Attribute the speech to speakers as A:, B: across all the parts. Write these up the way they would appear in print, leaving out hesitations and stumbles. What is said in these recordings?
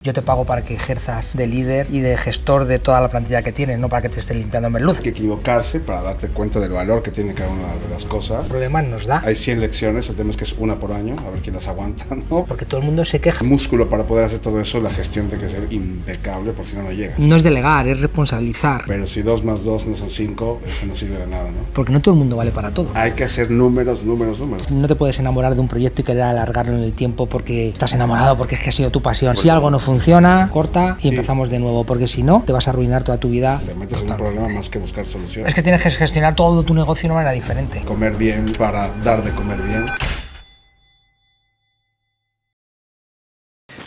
A: Yo te pago para que ejerzas de líder y de gestor de toda la plantilla que tienes, no para que te estés limpiando merluza.
B: Hay que equivocarse para darte cuenta del valor que tiene cada una de las cosas.
A: Problemas nos da.
B: Hay 100 lecciones, el tema es que es una por año, a ver quién las aguanta, ¿no?
A: Porque todo el mundo se queja.
B: El músculo para poder hacer todo eso, la gestión tiene que ser impecable, por si no, no llega.
A: No es delegar, es responsabilizar.
B: Pero si 2 más 2 no son 5, eso no sirve de nada, ¿no?
A: Porque no todo el mundo vale para todo.
B: Hay que hacer números.
A: No te puedes enamorar de un proyecto y querer alargarlo en el tiempo porque estás enamorado, porque es que ha sido tu pasión. Si algo no funciona, corta y empezamos de nuevo, porque si no, te vas a arruinar toda tu vida.
B: Te metes en un problema más que buscar soluciones.
A: Es que tienes que gestionar todo tu negocio de una manera diferente.
B: Comer bien para dar de comer bien.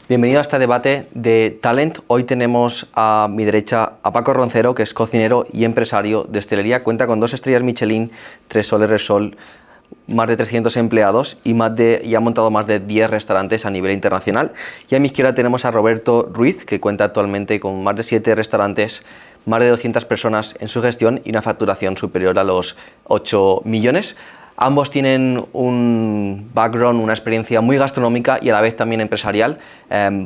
C: Bienvenido a este debate de Talent. Hoy tenemos a mi derecha a Paco Roncero, que es cocinero y empresario de hostelería. Cuenta con 2 estrellas Michelin, 3 Soles Repsol, más de 300 empleados y ha montado más de 10 restaurantes a nivel internacional. Y a mi izquierda tenemos a Roberto Ruiz, que cuenta actualmente con más de 7 restaurantes, más de 200 personas en su gestión y una facturación superior a los 8 millones. Ambos tienen un background, una experiencia muy gastronómica y a la vez también empresarial.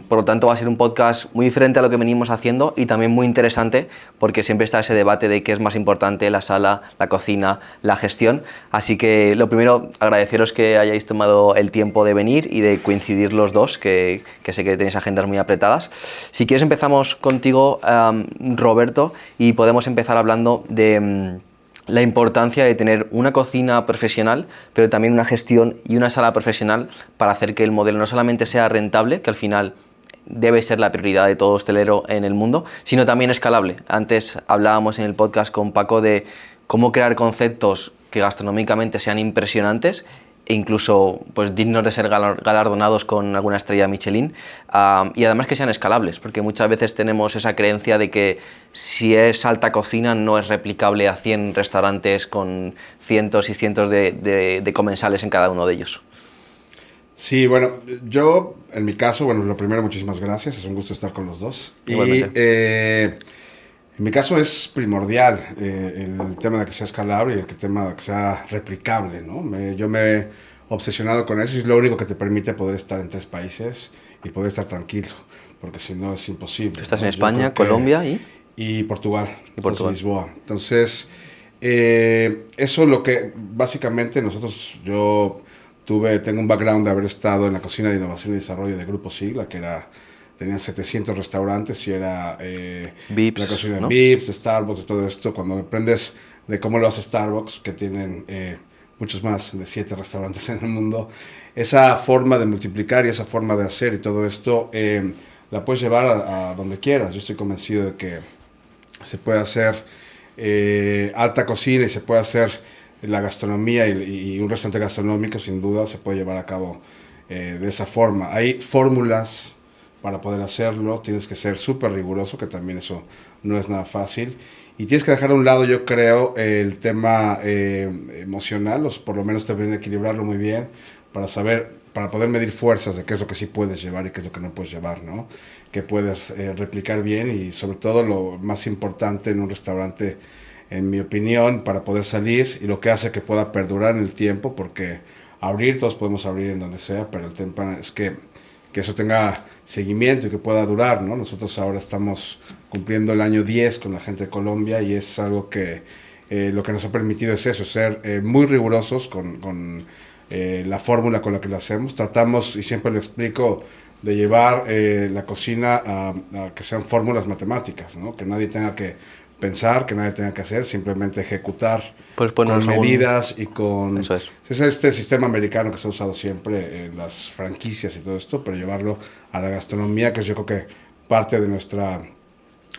C: Por lo tanto, va a ser un podcast muy diferente a lo que venimos haciendo y también muy interesante porque siempre está ese debate de qué es más importante, la sala, la cocina, la gestión. Así que lo primero, agradeceros que hayáis tomado el tiempo de venir y de coincidir los dos, que sé que tenéis agendas muy apretadas. Si quieres empezamos contigo, Roberto, y podemos empezar hablando de la importancia de tener una cocina profesional, pero también una gestión y una sala profesional para hacer que el modelo no solamente sea rentable, que al final debe ser la prioridad de todo hostelero en el mundo, sino también escalable. Antes hablábamos en el podcast con Paco de cómo crear conceptos que gastronómicamente sean impresionantes e incluso pues, dignos de ser galardonados con alguna estrella Michelin, y además que sean escalables, porque muchas veces tenemos esa creencia de que si es alta cocina no es replicable a 100 restaurantes con cientos y cientos de comensales en cada uno de ellos.
B: Sí, bueno, yo en mi caso, bueno, lo primero, muchísimas gracias, es un gusto estar con los dos.
C: Igualmente.
B: En mi caso es primordial el tema de que sea escalable y el tema de que sea replicable, ¿no? Yo me he obsesionado con eso y es lo único que te permite poder estar en 3 países y poder estar tranquilo, porque si no es imposible.
C: ¿Tú estás
B: ¿no?
C: en España, Colombia
B: y Portugal?
C: Y Portugal.
B: Lisboa. Entonces, eso es lo que básicamente tengo un background de haber estado en la cocina de innovación y desarrollo de Grupo Sigla, que tenían 700 restaurantes y era
C: Vips,
B: la cocina de
C: ¿no?
B: Vips, de Starbucks, de todo esto. Cuando aprendes de cómo lo hace Starbucks, que tienen muchos más de 7 restaurantes en el mundo, esa forma de multiplicar y esa forma de hacer y todo esto, la puedes llevar a donde quieras. Yo estoy convencido de que se puede hacer alta cocina y se puede hacer la gastronomía y un restaurante gastronómico, sin duda, se puede llevar a cabo de esa forma. Hay fórmulas para poder hacerlo, tienes que ser súper riguroso, que también eso no es nada fácil, y tienes que dejar a un lado, yo creo, el tema emocional, o por lo menos también equilibrarlo muy bien, para poder medir fuerzas de qué es lo que sí puedes llevar y qué es lo que no puedes llevar, ¿no? Que puedes replicar bien y sobre todo lo más importante en un restaurante, en mi opinión, para poder salir y lo que hace que pueda perdurar en el tiempo, porque todos podemos abrir en donde sea, pero el tema es que eso tenga seguimiento y que pueda durar, ¿no? Nosotros ahora estamos cumpliendo el año 10 con la gente de Colombia y es algo que lo que nos ha permitido es eso, ser muy rigurosos con la fórmula con la que lo hacemos. Tratamos, y siempre lo explico, de llevar la cocina a que sean fórmulas matemáticas, ¿no? Que nadie tenga que pensar, que nadie tenga que hacer, simplemente ejecutar
C: Pues
B: con medidas y con...
C: Eso es.
B: Es este sistema americano que se ha usado siempre en las franquicias y todo esto, pero llevarlo a la gastronomía, que es yo creo que parte de nuestra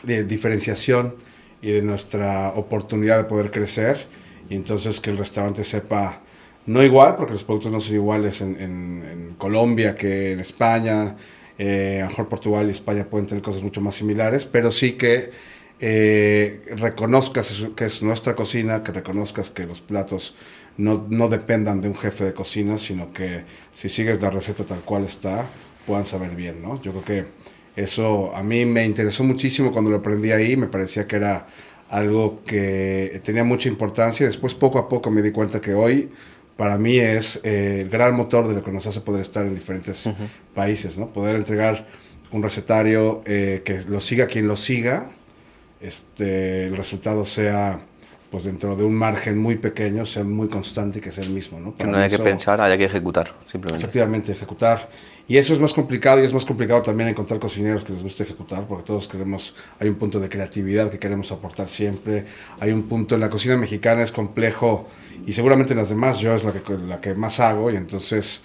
B: diferenciación y de nuestra oportunidad de poder crecer, y entonces que el restaurante sepa, no igual, porque los productos no son iguales en Colombia que en España, a lo mejor Portugal y España pueden tener cosas mucho más similares, pero sí que reconozcas que es nuestra cocina, que reconozcas que los platos no dependan de un jefe de cocina, sino que si sigues la receta tal cual está, puedan saber bien, ¿no? Yo creo que eso a mí me interesó muchísimo cuando lo aprendí ahí, me parecía que era algo que tenía mucha importancia. Después, poco a poco, me di cuenta que hoy, para mí, es el gran motor de lo que nos hace poder estar en diferentes países, ¿no? Poder entregar un recetario que lo siga quien lo siga, el resultado sea pues dentro de un margen muy pequeño, sea muy constante y que sea el mismo, ¿no?
C: Que no haya que pensar, haya que ejecutar, simplemente.
B: Efectivamente, ejecutar. Y eso es más complicado, y es más complicado también encontrar cocineros que les guste ejecutar, porque todos queremos, hay un punto de creatividad que queremos aportar siempre, hay un punto en la cocina mexicana, es complejo, y seguramente en las demás yo es la que más hago, y entonces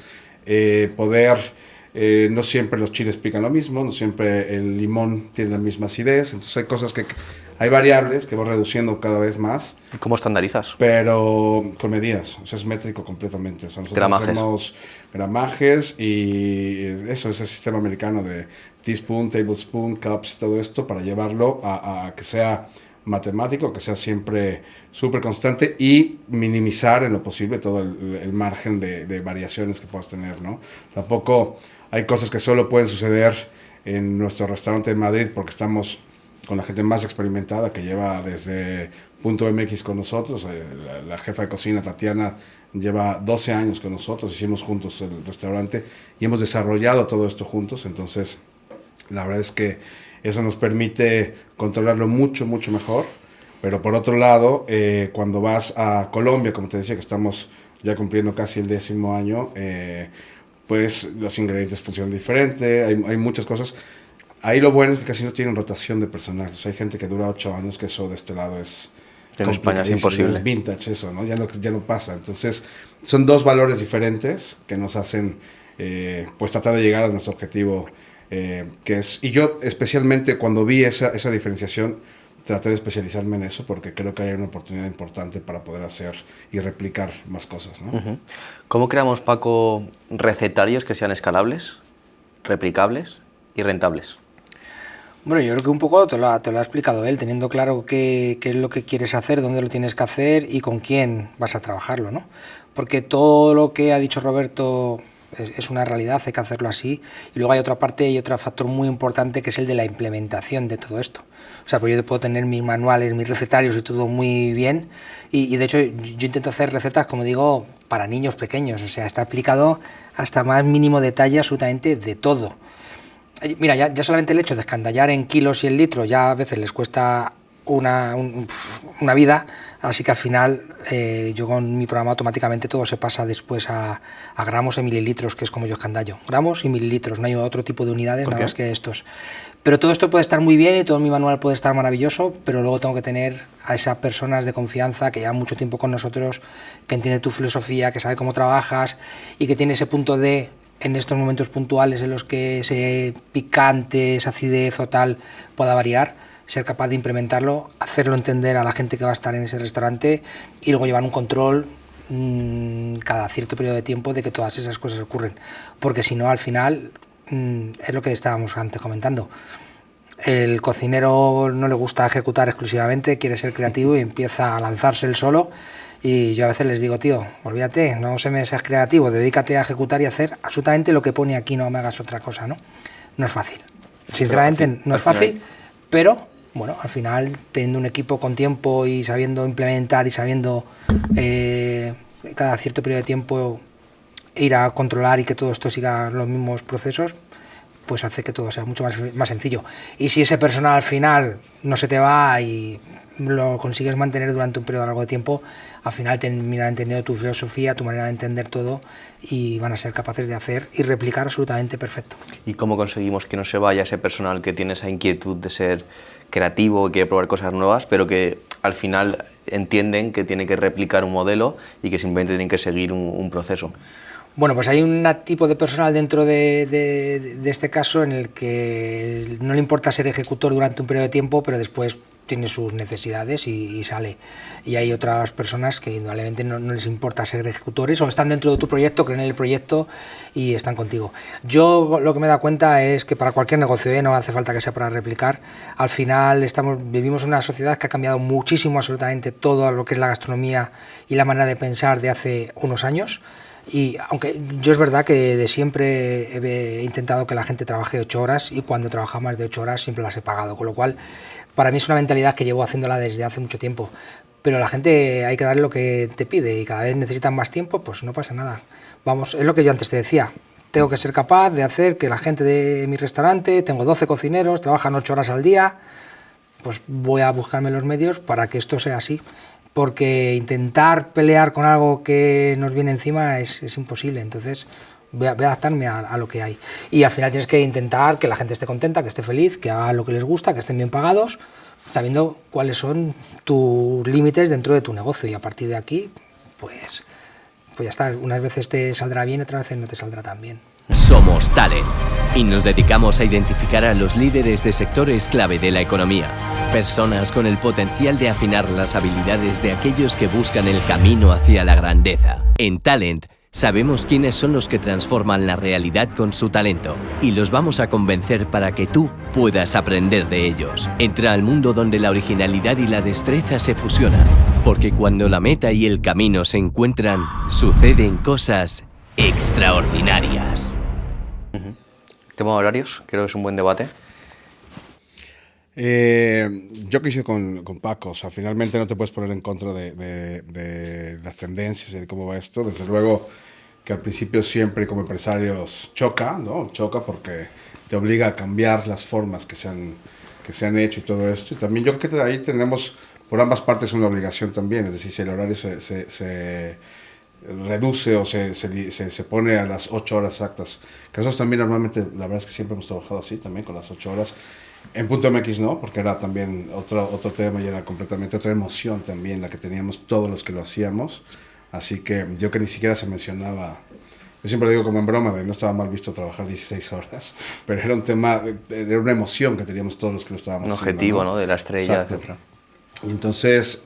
B: no siempre los chiles pican lo mismo, no siempre el limón tiene la misma acidez, entonces hay cosas hay variables que van reduciendo cada vez más.
C: ¿Y cómo estandarizas?
B: Pero con medidas, o sea, es métrico completamente. O sea, nosotros hacemos gramajes y eso es el sistema americano de teaspoon, tablespoon, cups, todo esto para llevarlo a que sea matemático, que sea siempre súper constante y minimizar en lo posible todo el margen de variaciones que puedas tener, ¿no? Tampoco hay cosas que solo pueden suceder en nuestro restaurante en Madrid porque estamos con la gente más experimentada que lleva desde Punto MX con nosotros. La jefa de cocina, Tatiana, lleva 12 años con nosotros, hicimos juntos el restaurante y hemos desarrollado todo esto juntos, entonces la verdad es que eso nos permite controlarlo mucho, mucho mejor. Pero por otro lado, cuando vas a Colombia, como te decía que estamos ya cumpliendo casi el 10º año, pues los ingredientes funcionan diferente, hay muchas cosas. Ahí lo bueno es que casi no tienen rotación de personal. O sea, hay gente que dura 8 años, que eso de este lado es...
C: En España es imposible.
B: Es vintage eso, ¿no? Ya no pasa. Entonces, son dos valores diferentes que nos hacen, pues, tratar de llegar a nuestro objetivo, que es... Y yo, especialmente, cuando vi esa diferenciación, traté de especializarme en eso, porque creo que hay una oportunidad importante para poder hacer y replicar más cosas, ¿no?
C: Uh-huh. ¿Cómo creamos, Paco, recetarios que sean escalables, replicables y rentables?
A: Bueno, yo creo que un poco te lo ha explicado él, teniendo claro qué es lo que quieres hacer, dónde lo tienes que hacer y con quién vas a trabajarlo, ¿no? Porque todo lo que ha dicho Roberto es una realidad, hay que hacerlo así. Y luego hay otra parte y otro factor muy importante que es el de la implementación de todo esto. O sea, pues yo puedo tener mis manuales, mis recetarios y todo muy bien. Y de hecho yo intento hacer recetas, como digo, para niños pequeños. O sea, está aplicado hasta más mínimo detalle absolutamente de todo. Mira, ya solamente el hecho de escandallar en kilos y en litros ya a veces les cuesta una vida, así que al final yo con mi programa automáticamente todo se pasa después a gramos y mililitros, que es como yo escandallo. Gramos y mililitros, no hay otro tipo de unidades nada más que estos. Pero todo esto puede estar muy bien y todo mi manual puede estar maravilloso, pero luego tengo que tener a esas personas de confianza que llevan mucho tiempo con nosotros, que entiende tu filosofía, que sabe cómo trabajas y que tiene ese punto de... en estos momentos puntuales en los que ese picante, esa acidez o tal pueda variar, ser capaz de implementarlo, hacerlo entender a la gente que va a estar en ese restaurante y luego llevar un control cada cierto periodo de tiempo de que todas esas cosas ocurren. Porque si no, al final, es lo que estábamos antes comentando. El cocinero no le gusta ejecutar exclusivamente, quiere ser creativo y empieza a lanzarse él solo. Y yo a veces les digo, tío, olvídate, no seas creativo, dedícate a ejecutar y hacer absolutamente lo que pone aquí, no me hagas otra cosa, ¿no? No es fácil. Sinceramente no es fácil, pero bueno, al final teniendo un equipo con tiempo y sabiendo implementar y sabiendo cada cierto periodo de tiempo ir a controlar y que todo esto siga los mismos procesos, pues hace que todo sea mucho más sencillo. Y si ese personal al final no se te va y lo consigues mantener durante un periodo largo de tiempo, al final terminarán entendiendo tu filosofía, tu manera de entender todo y van a ser capaces de hacer y replicar absolutamente perfecto.
C: ¿Y cómo conseguimos que no se vaya ese personal que tiene esa inquietud de ser creativo, que quiere probar cosas nuevas, pero que al final entienden que tiene que replicar un modelo y que simplemente tienen que seguir un proceso?
A: Bueno, pues hay un tipo de personal dentro de este caso en el que no le importa ser ejecutor durante un periodo de tiempo, pero después tiene sus necesidades y sale. Y hay otras personas que indudablemente no les importa ser ejecutores o están dentro de tu proyecto, creen en el proyecto y están contigo. Yo lo que me he dado cuenta es que para cualquier negocio, no hace falta que sea para replicar, al final vivimos en una sociedad que ha cambiado muchísimo absolutamente todo lo que es la gastronomía y la manera de pensar de hace unos años. Y aunque yo es verdad que de siempre he intentado que la gente trabaje 8 horas y cuando trabaja más de 8 horas siempre las he pagado, con lo cual para mí es una mentalidad que llevo haciéndola desde hace mucho tiempo, pero a la gente hay que darle lo que te pide y cada vez necesitan más tiempo, pues no pasa nada. Vamos, es lo que yo antes te decía, tengo que ser capaz de hacer que la gente de mi restaurante, tengo 12 cocineros, trabajan 8 horas al día, pues voy a buscarme los medios para que esto sea así. Porque intentar pelear con algo que nos viene encima es imposible, entonces voy a adaptarme a lo que hay. Y al final tienes que intentar que la gente esté contenta, que esté feliz, que haga lo que les gusta, que estén bien pagados, sabiendo cuáles son tus límites dentro de tu negocio, y a partir de aquí, pues ya está, unas veces te saldrá bien, otras veces no te saldrá tan bien.
D: Somos Talent y nos dedicamos a identificar a los líderes de sectores clave de la economía. Personas con el potencial de afinar las habilidades de aquellos que buscan el camino hacia la grandeza. En Talent sabemos quiénes son los que transforman la realidad con su talento y los vamos a convencer para que tú puedas aprender de ellos. Entra al mundo donde la originalidad y la destreza se fusionan, porque cuando la meta y el camino se encuentran, suceden cosas extraordinarias.
C: Tema de horarios, creo que es un buen debate.
B: Yo coincido con Paco, o sea, finalmente no te puedes poner en contra de las tendencias y de cómo va esto. Desde luego que al principio siempre como empresarios choca, ¿no? Choca porque te obliga a cambiar las formas que se han hecho y todo esto. Y también yo creo que ahí tenemos por ambas partes una obligación también, es decir, si el horario se reduce o se pone a las 8 horas exactas, que nosotros también normalmente, la verdad es que siempre hemos trabajado así también con las 8 horas, en Punto MX no, porque era también otro tema y era completamente otra emoción también la que teníamos todos los que lo hacíamos, así que yo que ni siquiera se mencionaba, yo siempre digo como en broma de no estaba mal visto trabajar 16 horas, pero era un tema, era una emoción que teníamos todos los que lo estábamos
C: un
B: haciendo,
C: objetivo, ¿no? De la estrella, etc.
B: Entonces,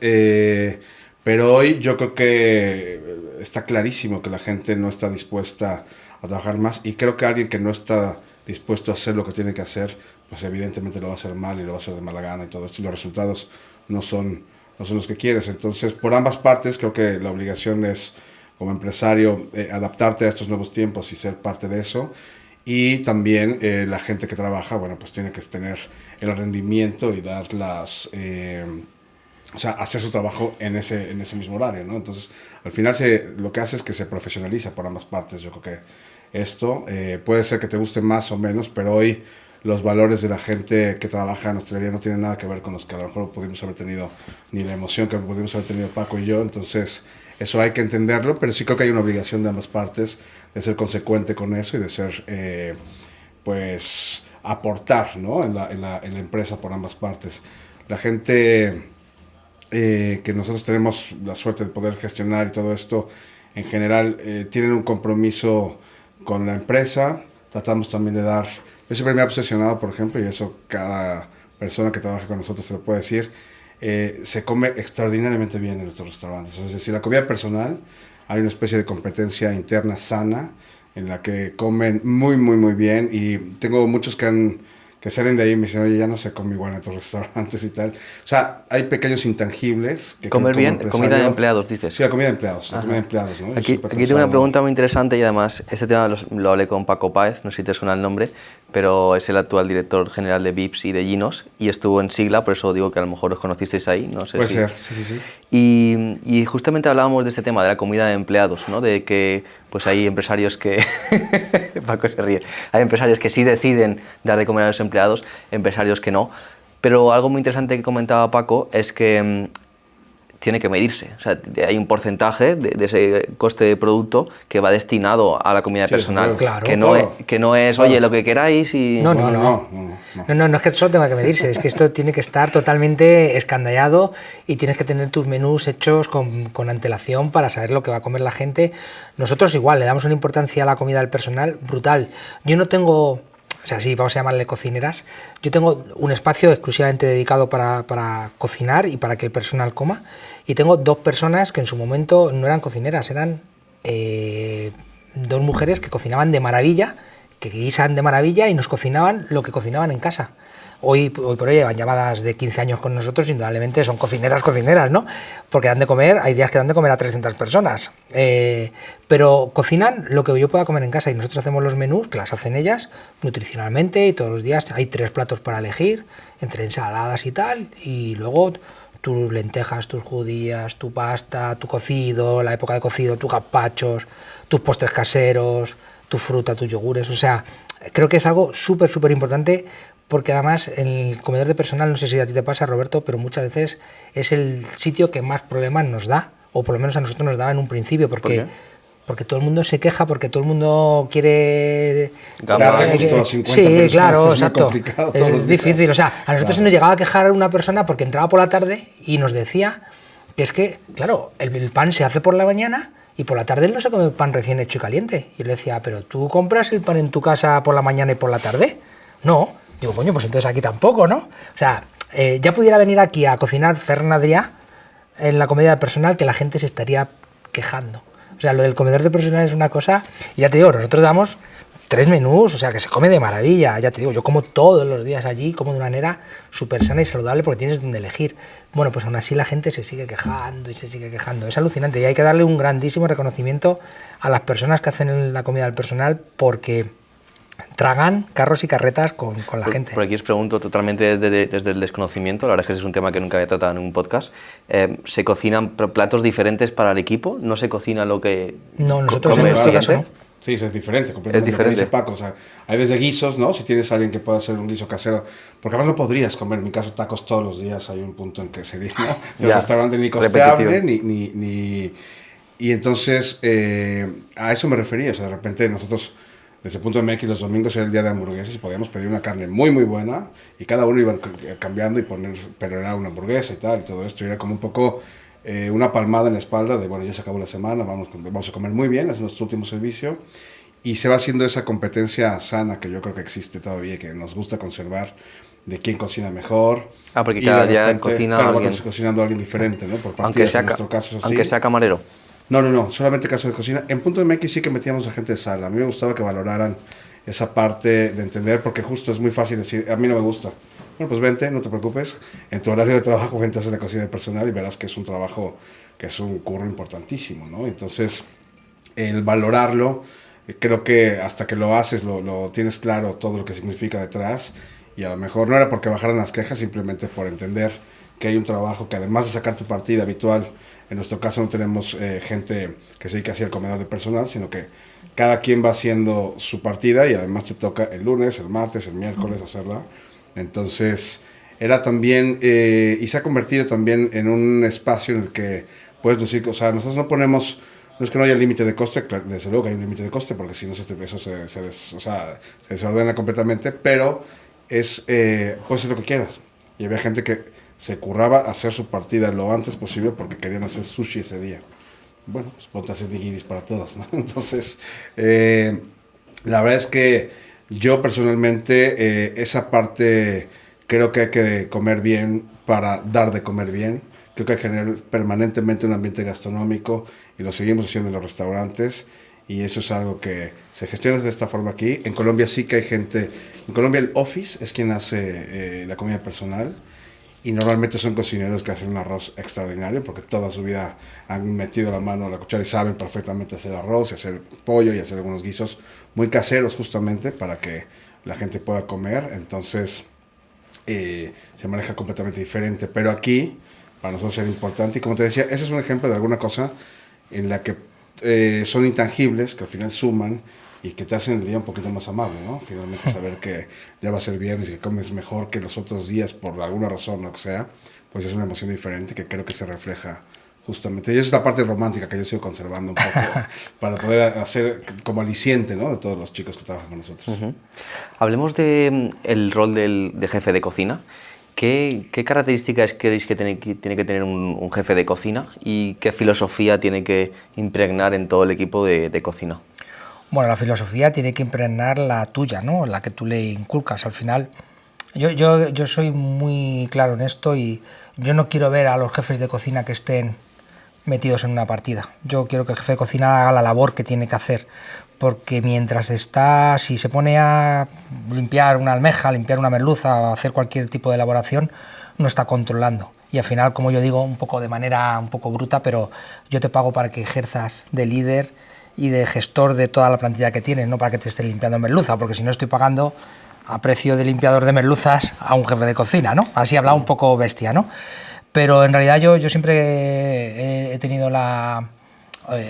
B: pero hoy yo creo que está clarísimo que la gente no está dispuesta a trabajar más, y creo que alguien que no está dispuesto a hacer lo que tiene que hacer, pues evidentemente lo va a hacer mal y lo va a hacer de mala gana y todo esto, y los resultados no son los que quieres. Entonces, por ambas partes, creo que la obligación es, como empresario, adaptarte a estos nuevos tiempos y ser parte de eso. Y también la gente que trabaja, bueno, pues tiene que tener el rendimiento y dar o sea, hacer su trabajo en ese mismo horario, ¿no? Entonces, al final lo que hace es que se profesionaliza por ambas partes. Yo creo que esto puede ser que te guste más o menos, pero hoy los valores de la gente que trabaja en hostelería no tienen nada que ver con los que a lo mejor pudimos haber tenido, ni la emoción que pudimos haber tenido Paco y yo. Entonces, eso hay que entenderlo, pero sí creo que hay una obligación de ambas partes de ser consecuente con eso y de ser, pues, aportar, ¿no? en la empresa por ambas partes. La gente que nosotros tenemos la suerte de poder gestionar y todo esto, en general, tienen un compromiso con la empresa. Tratamos también de dar, yo siempre me he obsesionado, por ejemplo, y eso cada persona que trabaja con nosotros se lo puede decir, se come extraordinariamente bien en nuestros restaurantes. Es decir, la comida personal, hay una especie de competencia interna sana en la que comen muy, muy, muy bien, y tengo muchos que salen de ahí y me dicen, oye, ya no se come igual en tus restaurantes y tal. O sea, hay pequeños intangibles. Que
C: comer bien, comida de empleados, dices.
B: Sí, la comida de empleados, la comida de empleados, ¿no?
C: Aquí tengo una pregunta muy interesante, y además este tema lo hablé con Paco Páez, no sé si te suena el nombre, pero es el actual director general de Vips y de Ginos, y estuvo en Sigla, por eso digo que a lo mejor os conocisteis ahí, no sé.
B: Puede ser, sí.
C: Y justamente hablábamos de este tema, de la comida de empleados, ¿no? De que pues hay empresarios que... Paco se ríe. Hay empresarios que sí deciden dar de comer a los empleados, empresarios que no. Pero algo muy interesante que comentaba Paco es que tiene que medirse. O sea, hay un porcentaje de ese coste de producto que va destinado a la comida personal.
A: Claro,
C: que no es, oye, lo que queráis y...
A: No es que eso tenga que medirse, es que esto tiene que estar totalmente escandallado y tienes que tener tus menús hechos con antelación para saber lo que va a comer la gente. Nosotros igual le damos una importancia a la comida del personal brutal. Yo no tengo... O sea, sí, vamos a llamarle cocineras. Yo tengo un espacio exclusivamente dedicado para cocinar y para que el personal coma. Y tengo 2 personas que en su momento no eran cocineras, eran 2 mujeres que cocinaban de maravilla, que guisan de maravilla y nos cocinaban lo que cocinaban en casa. Hoy por hoy llevan llamadas de 15 años con nosotros, indudablemente son cocineras, ¿no? Porque dan de comer, hay días que dan de comer a 300 personas. Pero cocinan lo que yo pueda comer en casa, y nosotros hacemos los menús, que las hacen ellas, nutricionalmente, y todos los días hay 3 platos para elegir, entre ensaladas y tal, y luego tus lentejas, tus judías, tu pasta, tu cocido, la época de cocido, tus gazpachos, tus postres caseros, tu fruta, tus yogures. O sea, creo que es algo súper, súper importante, porque además el comedor de personal, no sé si a ti te pasa, Roberto, pero muchas veces es el sitio que más problemas nos da, o por lo menos a nosotros nos daba en un principio, porque...
C: ¿Por qué?
A: Porque todo el mundo se queja, porque todo el mundo quiere...
B: Sí,
A: claro, exacto.
B: Es
A: difícil. O sea, a nosotros se nos llegaba a quejar una persona porque entraba por la tarde y nos decía que es que, claro, el pan se hace por la mañana y por la tarde no se come pan recién hecho y caliente. Y yo le decía, ¿pero tú compras el pan en tu casa por la mañana y por la tarde? No. Digo, coño, pues entonces aquí tampoco, ¿no? O sea, ya pudiera venir aquí a cocinar Ferran Adrià en la comida personal que la gente se estaría quejando. O sea, lo del comedor de personal es una cosa, y ya te digo, nosotros damos 3 menús, o sea, que se come de maravilla, ya te digo, yo como todos los días allí, como de una manera súper sana y saludable porque tienes donde elegir. Bueno, pues aún así la gente se sigue quejando y se sigue quejando, es alucinante, y hay que darle un grandísimo reconocimiento a las personas que hacen la comida del personal, porque tragan carros y carretas con la gente.
C: Por aquí os pregunto totalmente desde el desconocimiento, la verdad es que ese es un tema que nunca había tratado en un podcast. ¿Se cocinan platos diferentes para el equipo? ¿No se cocina lo que
A: No, nosotros en nuestro caso no.
B: Sí, eso es diferente, completamente.
C: Es diferente.
B: Lo que dice Paco, o sea, hay desde guisos, ¿no? Si tienes a alguien que pueda hacer un guiso casero, porque además no podrías comer, en mi caso, tacos todos los días, hay un punto en que sería, ¿no? El restaurante ni costeable, y entonces, a eso me refería, o sea, de repente nosotros, desde el punto de MX, los domingos era el día de hamburguesas y podíamos pedir una carne muy, muy buena, y cada uno iba cambiando y poner, pero era una hamburguesa y tal, y todo esto, y era como un poco... una palmada en la espalda de, bueno, ya se acabó la semana, vamos a comer muy bien, es nuestro último servicio, y se va haciendo esa competencia sana que yo creo que existe todavía y que nos gusta conservar, de quién cocina mejor.
C: Porque cada día cocina alguien.
B: Bueno, cocinando a alguien diferente, ¿no? Por
C: Aunque sea,
B: en nuestro caso es así.
C: Aunque sea camarero.
B: No, solamente caso de cocina. En Punto MX sí que metíamos a gente de sala, a mí me gustaba que valoraran esa parte de entender, porque justo es muy fácil decir, a mí no me gusta. Bueno, pues vente, no te preocupes. En tu horario de trabajo, vente a hacer la cocina de personal y verás que es un trabajo, que es un curro importantísimo, ¿no? Entonces, el valorarlo, creo que hasta que lo haces, lo tienes claro todo lo que significa detrás. Y a lo mejor no era porque bajaran las quejas, simplemente por entender que hay un trabajo que además de sacar tu partida habitual, en nuestro caso no tenemos gente que se dedique así al comedor de personal, sino que cada quien va haciendo su partida y además te toca el lunes, el martes, el miércoles hacerla. Entonces, era también, y se ha convertido también en un espacio en el que puedes decir, o sea, nosotros no ponemos, no es que no haya límite de coste, desde luego que hay un límite de coste, porque si no eso se desordena completamente, pero puedes hacer lo que quieras. Y había gente que se curraba hacer su partida lo antes posible porque querían hacer sushi ese día. Bueno, pues ponte a hacer nigiris para todos, ¿no? Entonces, la verdad es que yo personalmente, esa parte creo que hay que comer bien para dar de comer bien. Creo que hay que generar permanentemente un ambiente gastronómico y lo seguimos haciendo en los restaurantes. Y eso es algo que se gestiona de esta forma aquí. En Colombia sí que hay gente. En Colombia el office es quien hace la comida personal. Y normalmente son cocineros que hacen un arroz extraordinario porque toda su vida han metido la mano a la cuchara y saben perfectamente hacer arroz y hacer pollo y hacer algunos guisos muy caseros justamente para que la gente pueda comer. Entonces se maneja completamente diferente. Pero aquí para nosotros era importante y como te decía, ese es un ejemplo de alguna cosa en la que son intangibles que al final suman y que te hacen el día un poquito más amable, ¿no? Finalmente saber que ya va a ser viernes y que comes mejor que los otros días por alguna razón o lo que sea, pues es una emoción diferente que creo que se refleja justamente. Y esa es la parte romántica que yo sigo conservando un poco para poder hacer como aliciente, ¿no? De todos los chicos que trabajan con nosotros.
C: Hablemos del rol de jefe de cocina. ¿Qué características creéis que tiene que tener un jefe de cocina y qué filosofía tiene que impregnar en todo el equipo de cocina?
A: Bueno, la filosofía tiene que impregnar la tuya, ¿no? La que tú le inculcas. Al final, yo soy muy claro en esto y yo no quiero ver a los jefes de cocina que estén metidos en una partida. Yo quiero que el jefe de cocina haga la labor que tiene que hacer, porque mientras está, si se pone a limpiar una almeja, limpiar una merluza o hacer cualquier tipo de elaboración, no está controlando. Y al final, como yo digo, un poco de manera un poco bruta, pero yo te pago para que ejerzas de líder y de gestor de toda la plantilla que tienes, no para que te estés limpiando merluza, porque si no estoy pagando a precio de limpiador de merluzas a un jefe de cocina, ¿no? Así hablaba un poco bestia, ¿no? Pero en realidad yo siempre he tenido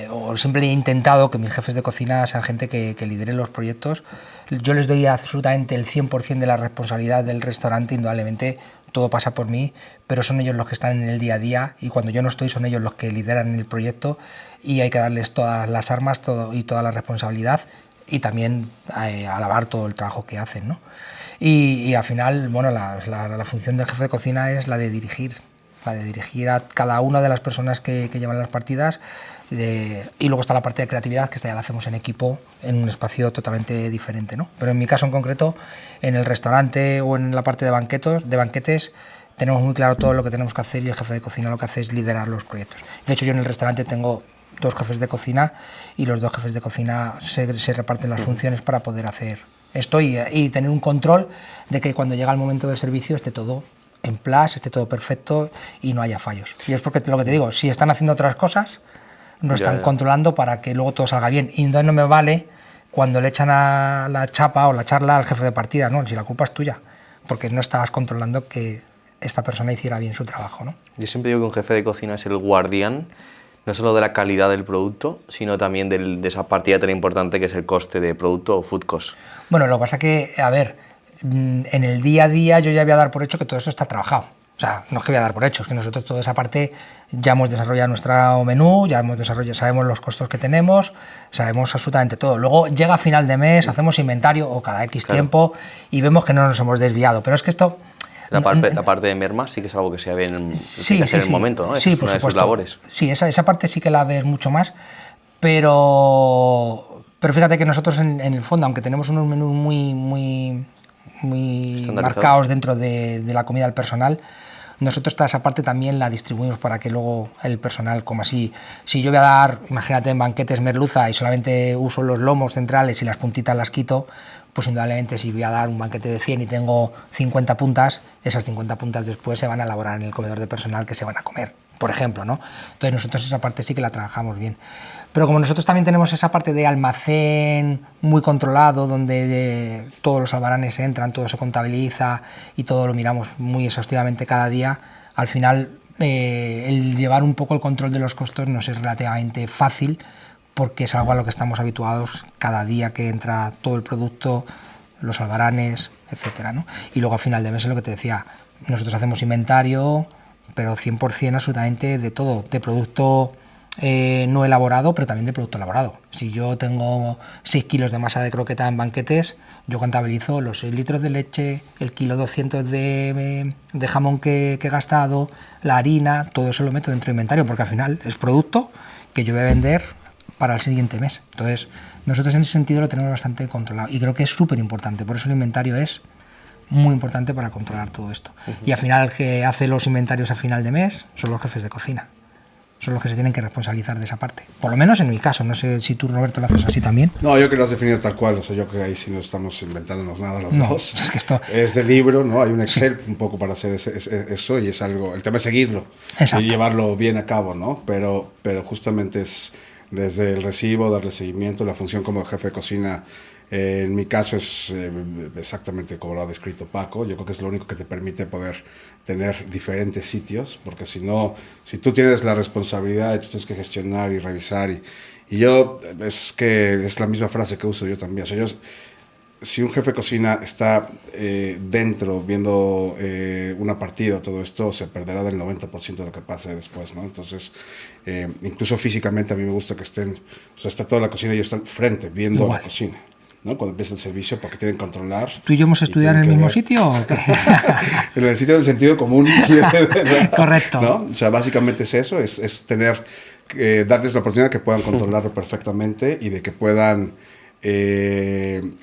A: o siempre he intentado que mis jefes de cocina sean gente que lidere los proyectos. Yo les doy absolutamente el 100% de la responsabilidad del restaurante, indudablemente todo pasa por mí, pero son ellos los que están en el día a día y cuando yo no estoy son ellos los que lideran el proyecto y hay que darles todas las armas y toda la responsabilidad y también alabar todo el trabajo que hacen, ¿no? Y al final, bueno, la función del jefe de cocina es la de dirigir a cada una de las personas que llevan las partidas. Y luego está la parte de creatividad, que esta ya la hacemos en equipo, en un espacio totalmente diferente, ¿no? Pero en mi caso en concreto, en el restaurante o en la parte de banquetes, tenemos muy claro todo lo que tenemos que hacer y el jefe de cocina lo que hace es liderar los proyectos. De hecho, yo en el restaurante tengo 2 jefes de cocina y los 2 jefes de cocina se reparten las funciones para poder hacer esto y tener un control de que cuando llega el momento del servicio esté todo en place, esté todo perfecto y no haya fallos. Y es porque lo que te digo, si están haciendo otras cosas, no están controlando para que luego todo salga bien. Y entonces no me vale cuando le echan a la chapa o la charla al jefe de partida, ¿no? Si la culpa es tuya, porque no estabas controlando que esta persona hiciera bien su trabajo, ¿no?
C: Yo siempre digo que un jefe de cocina es el guardián, no solo de la calidad del producto, sino también de esa partida tan importante que es el coste de producto o food cost.
A: Bueno, lo que pasa que, a ver, en el día a día yo ya voy a dar por hecho que todo eso está trabajado. O sea, no es que voy a dar por hecho, es que nosotros toda esa parte ya hemos desarrollado nuestro menú, sabemos los costos que tenemos, sabemos absolutamente todo. Luego llega a final de mes, hacemos inventario o cada X tiempo y vemos que no nos hemos desviado. Pero es que esto...
C: La parte de merma sí que es algo que se ve en el momento, ¿no?
A: Sí,
C: es
A: por
C: una de sus
A: supuesto.
C: labores.
A: Sí, esa parte sí que la ves mucho más, pero fíjate que nosotros en el fondo, aunque tenemos unos menús muy marcados dentro de la comida del personal, nosotros toda esa parte también la distribuimos para que luego el personal coma así. Si yo voy a dar, imagínate, en banquetes merluza y solamente uso los lomos centrales y las puntitas las quito, pues indudablemente si voy a dar un banquete de 100 y tengo 50 puntas, esas 50 puntas después se van a elaborar en el comedor de personal que se van a comer, por ejemplo, ¿no? Entonces nosotros esa parte sí que la trabajamos bien. Pero como nosotros también tenemos esa parte de almacén muy controlado, donde todos los albaranes entran, todo se contabiliza y todo lo miramos muy exhaustivamente cada día, al final el llevar un poco el control de los costos nos es relativamente fácil porque es algo a lo que estamos habituados cada día que entra todo el producto, los albaranes, etcétera, ¿no? Y luego al final de mes es lo que te decía, nosotros hacemos inventario, pero 100% absolutamente de todo, de producto no elaborado, pero también de producto elaborado. Si yo tengo 6 kilos de masa de croqueta en banquetes, yo contabilizo los 6 litros de leche, el kilo 200 de jamón que he gastado, la harina, todo eso lo meto dentro de inventario, porque al final es producto que yo voy a vender para el siguiente mes. Entonces, nosotros en ese sentido lo tenemos bastante controlado y creo que es súper importante, por eso el inventario es muy importante para controlar todo esto. Y al final el que hace los inventarios a final de mes son los jefes de cocina. Son los que se tienen que responsabilizar de esa parte. Por lo menos en mi caso, no sé si tú, Roberto, lo haces así también.
B: No, yo creo que lo has definido tal cual, o sea, yo creo que ahí sí no estamos inventándonos nada los dos.
A: Es que esto...
B: Es de libro, ¿no? Hay un Excel un poco para hacer eso y es algo, el tema es seguirlo.
A: Exacto.
B: Y llevarlo bien a cabo, ¿no? Pero justamente es desde el recibo, darle seguimiento, la función como jefe de cocina. En mi caso es exactamente como lo ha descrito Paco. Yo creo que es lo único que te permite poder tener diferentes sitios, porque si no, si tú tienes la responsabilidad, tú tienes que gestionar y revisar. Y yo, es que es la misma frase que uso yo también. O sea, si un jefe de cocina está dentro viendo una partida o todo esto, se perderá del 90% de lo que pase después, ¿no? Entonces, incluso físicamente a mí me gusta que estén, o sea, está toda la cocina y ellos están frente, viendo la cocina, ¿no? Cuando empieza el servicio, porque tienen que controlar.
A: ¿Tú y yo hemos estudiado en el mismo sitio o qué?
B: En el sitio del sentido común.
A: Correcto.
B: ¿No? O sea, básicamente es eso, es tener, darles la oportunidad de que puedan controlarlo perfectamente y de que puedan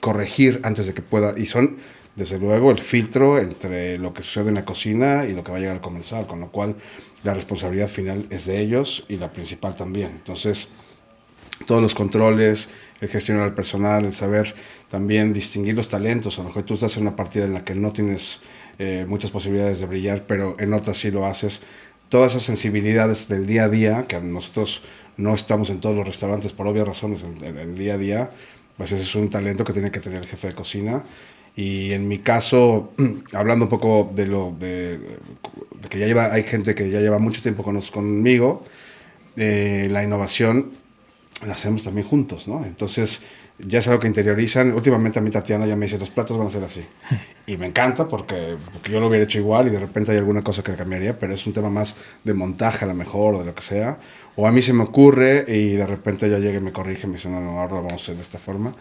B: corregir antes de que pueda, y son desde luego el filtro entre lo que sucede en la cocina y lo que va a llegar al comensal, con lo cual la responsabilidad final es de ellos y la principal también. Entonces, todos los controles, el gestionar al personal, el saber también distinguir los talentos. A lo mejor tú estás en una partida en la que no tienes muchas posibilidades de brillar, pero en otras sí lo haces. Todas esas sensibilidades del día a día, que nosotros no estamos en todos los restaurantes por obvias razones en el día a día, pues ese es un talento que tiene que tener el jefe de cocina. Y en mi caso, hablando un poco de que ya hay gente que ya lleva mucho tiempo conmigo, la innovación lo hacemos también juntos, ¿no? Entonces, ya es algo que interiorizan. Últimamente a mí Tatiana ya me dice, los platos van a ser así. Y me encanta porque yo lo hubiera hecho igual y de repente hay alguna cosa que cambiaría, pero es un tema más de montaje a lo mejor o de lo que sea. O a mí se me ocurre y de repente ella llega y me corrige y me dice, no, ahora lo vamos a hacer de esta forma.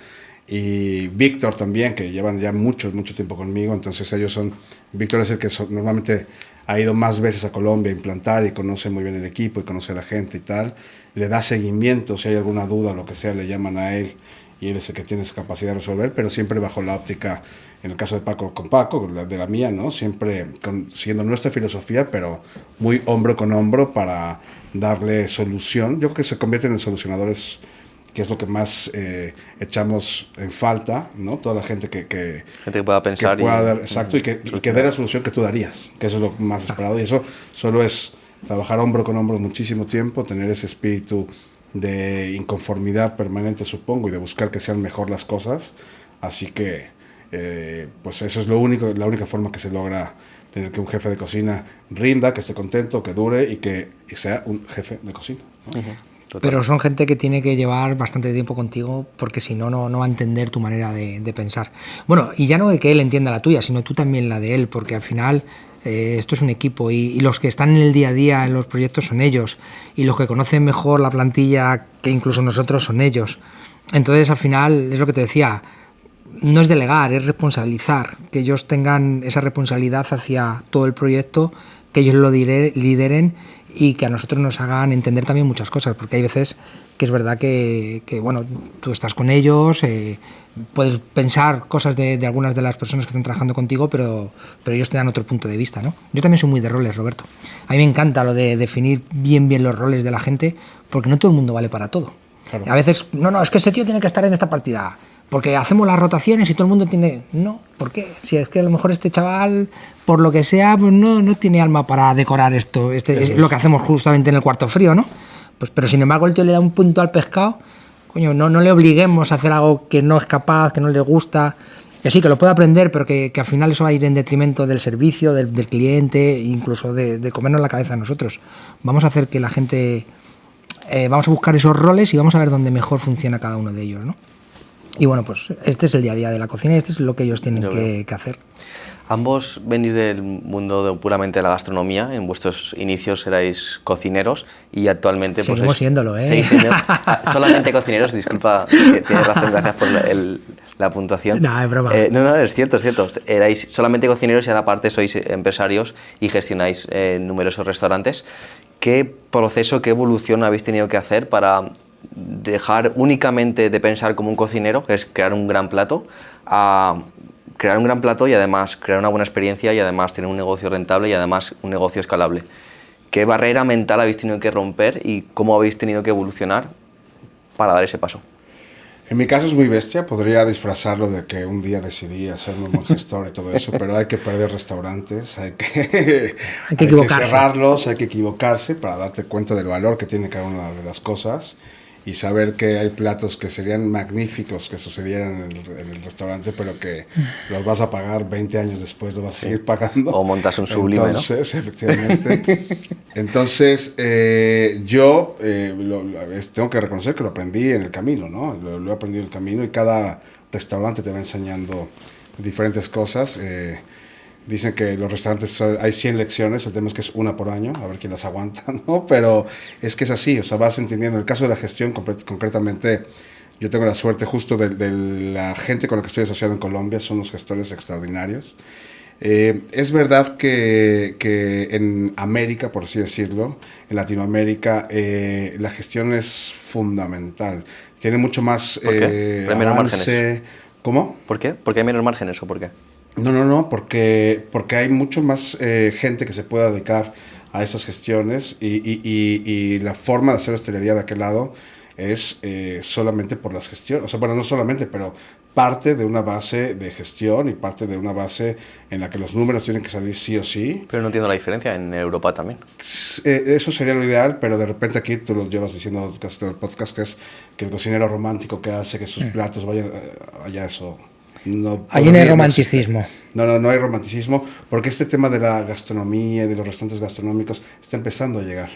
B: Y Víctor también, que llevan ya mucho tiempo conmigo, entonces ellos son, Víctor es el que normalmente ha ido más veces a Colombia a implantar y conoce muy bien el equipo y conoce a la gente y tal, le da seguimiento, si hay alguna duda o lo que sea, le llaman a él y él es el que tiene esa capacidad de resolver, pero siempre bajo la óptica, en el caso de Paco, con Paco, de la mía, ¿no? Siempre siguiendo nuestra filosofía, pero muy hombro con hombro para darle solución. Yo creo que se convierten en solucionadores, que es lo que más echamos en falta, ¿no? Toda la gente que
C: gente que pueda pensar
B: que pueda dar, exacto, y que dé la solución que tú darías, que eso es lo más esperado, y eso solo es trabajar hombro con hombro muchísimo tiempo, tener ese espíritu de inconformidad permanente, supongo, y de buscar que sean mejor las cosas. Así que pues eso es la única forma que se logra tener que un jefe de cocina rinda, que esté contento, que dure y que sea un jefe de cocina, ¿no?
A: Pero son gente que tiene que llevar bastante tiempo contigo, porque si no, no va a entender tu manera de pensar. Bueno, y ya no de que él entienda la tuya, sino tú también la de él, porque al final esto es un equipo y los que están en el día a día en los proyectos son ellos, y los que conocen mejor la plantilla que incluso nosotros son ellos. Entonces, al final, es lo que te decía, no es delegar, es responsabilizar, que ellos tengan esa responsabilidad hacia todo el proyecto, que ellos lo lideren y que a nosotros nos hagan entender también muchas cosas, porque hay veces que es verdad que bueno, tú estás con ellos, puedes pensar cosas de algunas de las personas que están trabajando contigo, pero ellos te dan otro punto de vista, ¿no? Yo también soy muy de roles, Roberto. A mí me encanta lo de definir bien los roles de la gente, porque no todo el mundo vale para todo. Claro. A veces, no, es que este tío tiene que estar en esta partida, porque hacemos las rotaciones y todo el mundo tiene... No, ¿por qué? Si es que a lo mejor este chaval, por lo que sea, pues no tiene alma para decorar esto. Es lo que hacemos justamente en el cuarto frío, ¿no? Pues, pero sin embargo el tío le da un punto al pescado, coño, no le obliguemos a hacer algo que no es capaz, que no le gusta, que sí, que lo puede aprender, pero que al final eso va a ir en detrimento del servicio, del cliente, incluso de comernos la cabeza a nosotros. Vamos a hacer que la gente... vamos a buscar esos roles y vamos a ver dónde mejor funciona cada uno de ellos, ¿no? Y bueno, pues este es el día a día de la cocina y este es lo que ellos tienen que hacer.
C: Ambos venís del mundo puramente de la gastronomía. En vuestros inicios erais cocineros y actualmente...
A: Seguimos pues, siéndolo, ¿eh?
C: Seguís siendo solamente cocineros, disculpa, que tienes razón, gracias por la puntuación.
A: No, es broma.
C: No, es cierto. Erais solamente cocineros y ahora aparte sois empresarios y gestionáis numerosos restaurantes. ¿Qué proceso, qué evolución habéis tenido que hacer para dejar únicamente de pensar como un cocinero, que es crear un gran plato, a crear un gran plato y además crear una buena experiencia y además tener un negocio rentable y además un negocio escalable? ¿Qué barrera mental habéis tenido que romper y cómo habéis tenido que evolucionar para dar ese paso?
B: En mi caso es muy bestia, podría disfrazarlo de que un día decidí hacerme un buen gestor y todo eso, pero hay que perder restaurantes, hay que cerrarlos, hay que equivocarse para darte cuenta del valor que tiene cada una de las cosas y saber que hay platos que serían magníficos que sucedieran en el restaurante, pero que los vas a pagar 20 años después, lo vas a seguir pagando.
C: O montas un sublime,
B: entonces, ¿no? Efectivamente. Entonces, yo tengo que reconocer que lo aprendí en el camino, ¿no? Lo he aprendido en el camino y cada restaurante te va enseñando diferentes cosas. Dicen que los restaurantes hay 100 lecciones, el tema es que es una por año, a ver quién las aguanta, ¿no? Pero es que es así, o sea, vas entendiendo. En el caso de la gestión, concretamente, yo tengo la suerte justo de la gente con la que estoy asociado en Colombia, son unos gestores extraordinarios. Es verdad que en América, por así decirlo, en Latinoamérica, la gestión es fundamental. Tiene mucho más
C: ¿Por qué? ¿Hay menos márgenes?
B: ¿Cómo?
C: ¿Por qué? ¿Por qué hay menos márgenes o por qué?
B: No, porque hay mucho más gente que se pueda dedicar a esas gestiones y la forma de hacer hostelería de aquel lado es solamente por las gestiones, o sea, bueno, no solamente, pero parte de una base de gestión y parte de una base en la que los números tienen que salir sí o sí.
C: Pero no entiendo la diferencia en Europa también.
B: Eso sería lo ideal, pero de repente aquí tú lo llevas diciendo casi todo el podcast, que es que el cocinero romántico que hace que sus platos vayan allá, eso... No,
A: ahí no hay romanticismo.
B: No hay romanticismo, porque este tema de la gastronomía y de los restaurantes gastronómicos está empezando a llegar.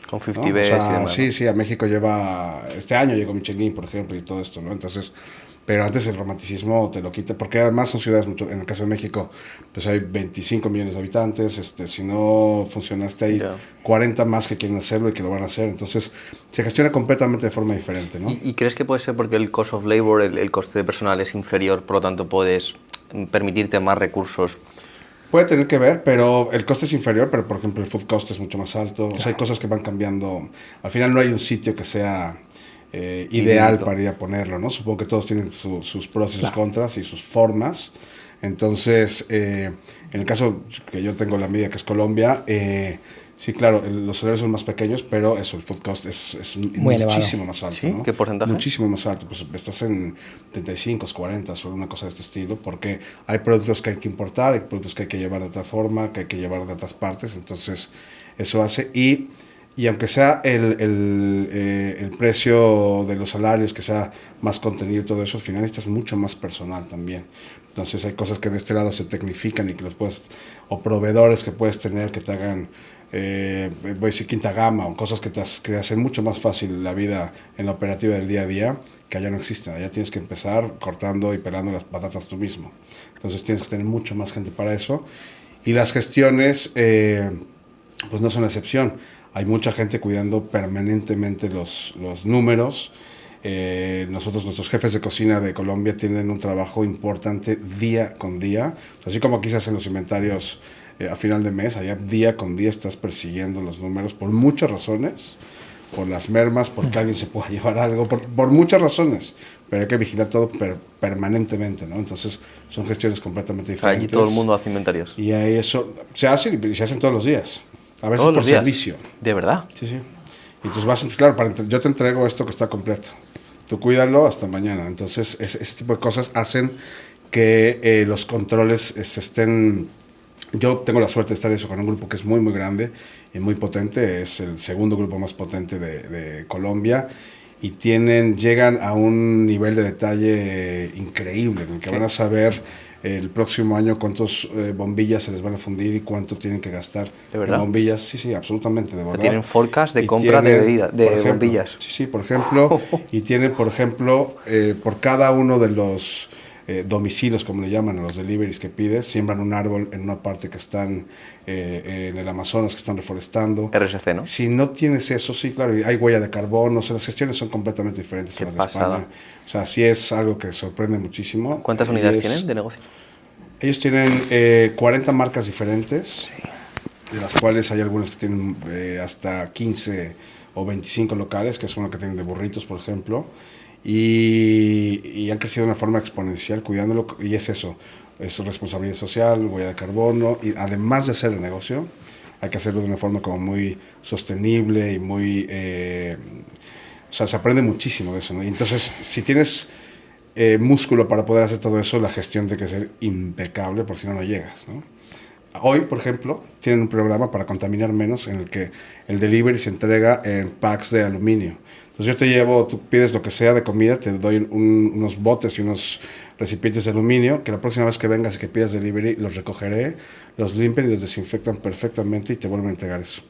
C: Con
B: ¿no?
C: 50
B: O
C: Best
B: sea,
C: y demás,
B: sí,
C: ¿no?
B: sí, a México este año llegó Michelin, por ejemplo, y todo esto, ¿no? Entonces, pero antes el romanticismo te lo quita, porque además son ciudades, en el caso de México, pues hay 25 millones de habitantes, si no funcionaste hay
C: Ya.
B: 40 más que quieren hacerlo y que lo van a hacer, entonces se gestiona completamente de forma diferente, ¿no?
C: ¿Y crees que puede ser porque el cost of labor, el coste de personal es inferior, por lo tanto puedes permitirte más recursos?
B: Puede tener que ver, pero el coste es inferior, pero por ejemplo el food cost es mucho más alto. O sea, hay cosas que van cambiando. Al final no hay un sitio que sea ideal
C: Idílico.
B: para ir a ponerlo, ¿no? Supongo que todos tienen sus pros y sus contras y sus formas. Entonces, en el caso que yo tengo la media, que es Colombia, sí, claro, los salarios son más pequeños, pero eso, el food cost es
A: Muy elevado.
B: muchísimo más alto.
C: ¿Sí?
B: ¿no?
C: ¿Qué porcentaje?
B: Muchísimo más alto. Pues estás en 35, 40, o una cosa de este estilo, porque hay productos que hay que importar, hay productos que hay que llevar de otra forma, que hay que llevar de otras partes, entonces eso hace. Y aunque sea el precio de los salarios, que sea más contenido y todo eso, al final es mucho más personal también. Entonces hay cosas que de este lado se tecnifican y que los puedes, o proveedores que puedes tener que te hagan, voy a decir quinta gama, o cosas que hacen mucho más fácil la vida en la operativa del día a día, que allá no existen. Allá tienes que empezar cortando y pelando las patatas tú mismo. Entonces tienes que tener mucho más gente para eso. Y las gestiones, pues no son la excepción. Hay mucha gente cuidando permanentemente los números. Nuestros jefes de cocina de Colombia tienen un trabajo importante día con día. Así como aquí se hacen los inventarios a final de mes, allá día con día estás persiguiendo los números por muchas razones. Por las mermas, porque alguien se pueda llevar algo, por muchas razones. Pero hay que vigilar todo permanentemente, ¿no? Entonces son gestiones completamente diferentes.
C: Allí todo el mundo hace inventarios.
B: Y ahí eso se hace y se hacen todos los días. A veces
C: Todos
B: por
C: los días.
B: servicio.
C: ¿De verdad?
B: Sí, sí. Y entonces claro, yo te entrego esto que está completo. Tú cuídalo hasta mañana. Entonces, ese tipo de cosas hacen que los controles estén... Yo tengo la suerte de estar eso con un grupo que es muy, muy grande y muy potente. Es el segundo grupo más potente de Colombia. Y llegan a un nivel de detalle increíble, en el que van a saber el próximo año cuántas bombillas se les van a fundir y cuánto tienen que gastar
C: ¿De verdad?
B: en bombillas. Sí, sí, absolutamente, de verdad.
C: Tienen forecast de
B: Y
C: compra
B: tienen,
C: de
B: por ejemplo,
C: bombillas.
B: Sí, sí, por ejemplo. Y tienen, por ejemplo, por cada uno de los domicilios, como le llaman, a los deliveries que pides, siembran un árbol en una parte que están en el Amazonas, que están reforestando.
C: RSC, ¿no?
B: Si no tienes eso, sí, claro, hay huella de carbono, o sea, las gestiones son completamente diferentes a las de España. O sea, sí es algo que sorprende muchísimo.
C: ¿Cuántas unidades tienen de negocio?
B: Ellos tienen 40 marcas diferentes, de las cuales hay algunas que tienen hasta 15 o 25 locales, que es uno que tienen de burritos, por ejemplo, y han crecido de una forma exponencial cuidándolo, y es eso, es responsabilidad social, huella de carbono, y además de hacer el negocio, hay que hacerlo de una forma como muy sostenible y muy... o sea, se aprende muchísimo de eso, ¿no? Y entonces, si tienes músculo para poder hacer todo eso, la gestión tiene que ser impecable, por si no, no llegas, ¿no? Hoy, por ejemplo, tienen un programa para contaminar menos en el que el delivery se entrega en packs de aluminio. Entonces yo te llevo, tú pides lo que sea de comida, te doy unos botes y unos recipientes de aluminio, que la próxima vez que vengas y que pidas delivery, los recogeré, los limpian y los desinfectan perfectamente y te vuelven a entregar eso.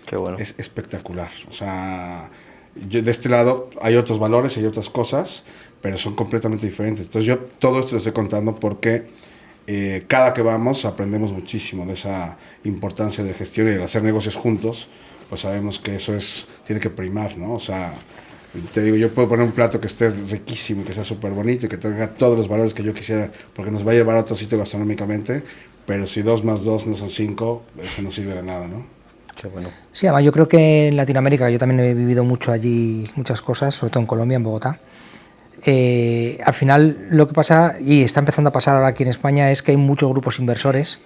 C: Qué bueno.
B: Es espectacular. O sea, de este lado hay otros valores y hay otras cosas, pero son completamente diferentes. Entonces yo todo esto lo estoy contando porque cada que vamos aprendemos muchísimo de esa importancia de gestión y de hacer negocios juntos, pues sabemos que eso tiene que primar, ¿no? O sea, te digo, yo puedo poner un plato que esté riquísimo, que sea súper bonito y que tenga todos los valores que yo quisiera, porque nos va a llevar a otro sitio gastronómicamente, pero si 2 más 2 no son 5, eso no sirve de nada, ¿no?
C: Qué bueno.
A: Sí, además yo creo que en Latinoamérica, yo también he vivido mucho allí, muchas cosas, sobre todo en Colombia, en Bogotá. Al final lo que pasa, y está empezando a pasar ahora aquí en España, es que hay muchos grupos inversores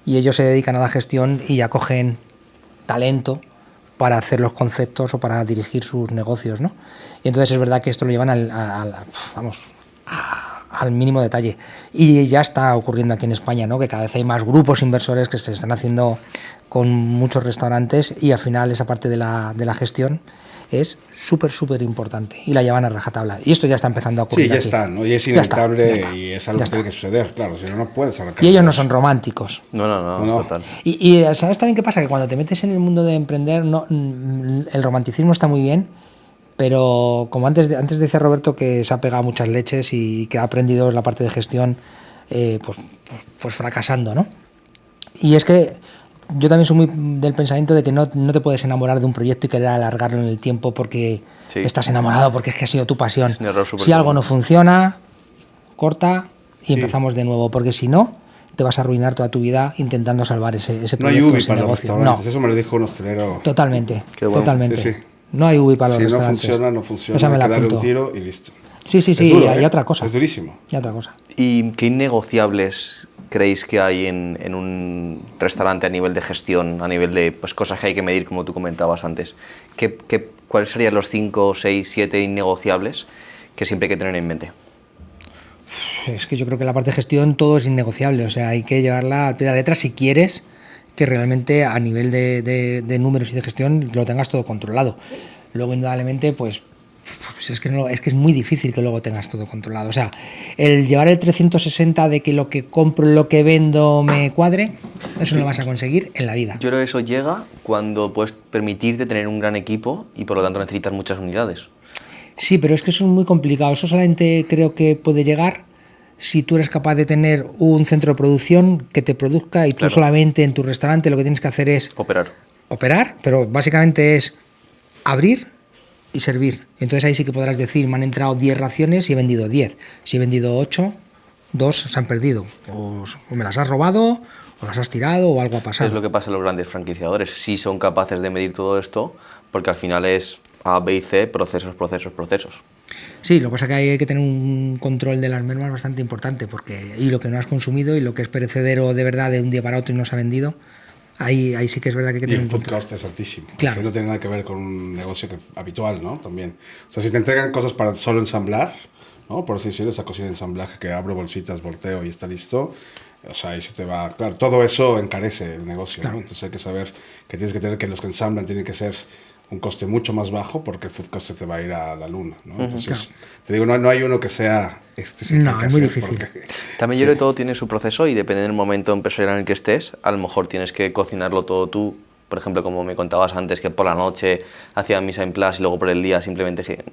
A: y ellos se dedican a la gestión y acogen talento para hacer los conceptos o para dirigir sus negocios, ¿no? Y entonces es verdad que esto lo llevan al mínimo detalle. Y ya está ocurriendo aquí en España, ¿no? Que cada vez hay más grupos inversores que se están haciendo con muchos restaurantes y al final esa parte de la gestión es súper importante y la llevan a rajatabla. Y esto ya está empezando a ocurrir.
B: Sí, ya
A: aquí.
B: está, ¿no? Y es inevitable y es algo que tiene que suceder, claro, si no, no puedes arrancar.
A: Y ellos no son románticos.
C: No, total.
A: Y ¿sabes también qué pasa? Que cuando te metes en el mundo de emprender, el romanticismo está muy bien, pero como antes decía Roberto, que se ha pegado muchas leches y que ha aprendido la parte de gestión pues fracasando, ¿no? Y es que yo también soy muy del pensamiento de que no te puedes enamorar de un proyecto y querer alargarlo en el tiempo porque estás enamorado, porque es que ha sido tu pasión.
C: Es un error súper
A: Si algo
C: común.
A: no funciona, corta y empezamos de nuevo, porque si no, te vas a arruinar toda tu vida intentando salvar ese
B: No hay
A: proyecto,
B: UBI
A: ese
B: para los
A: negocio.
B: restaurantes,
A: No,
B: eso me lo dijo un hostelero.
A: totalmente,
C: Qué bueno.
A: totalmente.
B: Sí, sí.
A: No hay UBI para los
B: Si no
A: restaurantes.
B: funciona, no funciona,
A: Esa me
B: hay
A: la
B: que darle un
A: apunto.
B: tiro y listo.
A: Sí,
B: Es duro,
A: y otra cosa.
B: Es durísimo.
A: Y otra cosa.
C: ¿Y qué innegociables creéis que hay en un restaurante a nivel de gestión, a nivel de cosas que hay que medir, como tú comentabas antes? ¿Cuáles serían los 5, 6, 7 innegociables que siempre hay que tener en mente?
A: Es que yo creo que la parte de gestión todo es innegociable, o sea, hay que llevarla al pie de la letra si quieres que realmente a nivel de números y de gestión lo tengas todo controlado. Luego, indudablemente, pues es que es muy difícil que luego tengas todo controlado. O sea, el llevar el 360 de que lo que compro, lo que vendo me cuadre, eso no lo vas a conseguir en la vida.
C: Yo creo que eso llega cuando puedes permitirte tener un gran equipo y por lo tanto necesitas muchas unidades.
A: Sí, pero es que eso es muy complicado. Eso solamente creo que puede llegar si tú eres capaz de tener un centro de producción que te produzca y tú solamente en tu restaurante lo que tienes que hacer es operar, pero básicamente es abrir y servir. Entonces ahí sí que podrás decir, me han entrado 10 raciones y he vendido 10. Si he vendido 8, 2 se han perdido. O me las has robado, o las has tirado, o algo ha pasado.
C: Es lo que pasa en los grandes franquiciadores. Sí son capaces de medir todo esto, porque al final es A, B y C, procesos.
A: Sí, lo que pasa es que hay que tener un control de las mermas bastante importante, y lo que no has consumido y lo que es perecedero de verdad de un día para otro y no se ha vendido, ahí sí que es verdad que hay que
B: Y
A: tener
B: el
A: un
B: food
A: control.
B: cost es altísimo.
A: Claro.
B: Eso no tiene nada que ver con un negocio habitual, ¿no? También. O sea, si te entregan cosas para solo ensamblar, ¿no? Por así decirlo, esa cocina de ensamblaje que abro bolsitas, volteo y está listo. O sea, ahí se te va... Claro, todo eso encarece el negocio,
A: Claro.
B: ¿no? Entonces hay que saber que tienes que tener que los que ensamblan tienen que ser un coste mucho más bajo porque el food cost se te va a ir a la luna, ¿no? Entonces, te digo, no hay uno que sea...
A: No, es muy difícil.
C: También yo creo que todo tiene su proceso y depende del momento empresarial en el que estés, a lo mejor tienes que cocinarlo todo tú. Por ejemplo, como me contabas antes, que por la noche hacían misa en place y luego por el día simplemente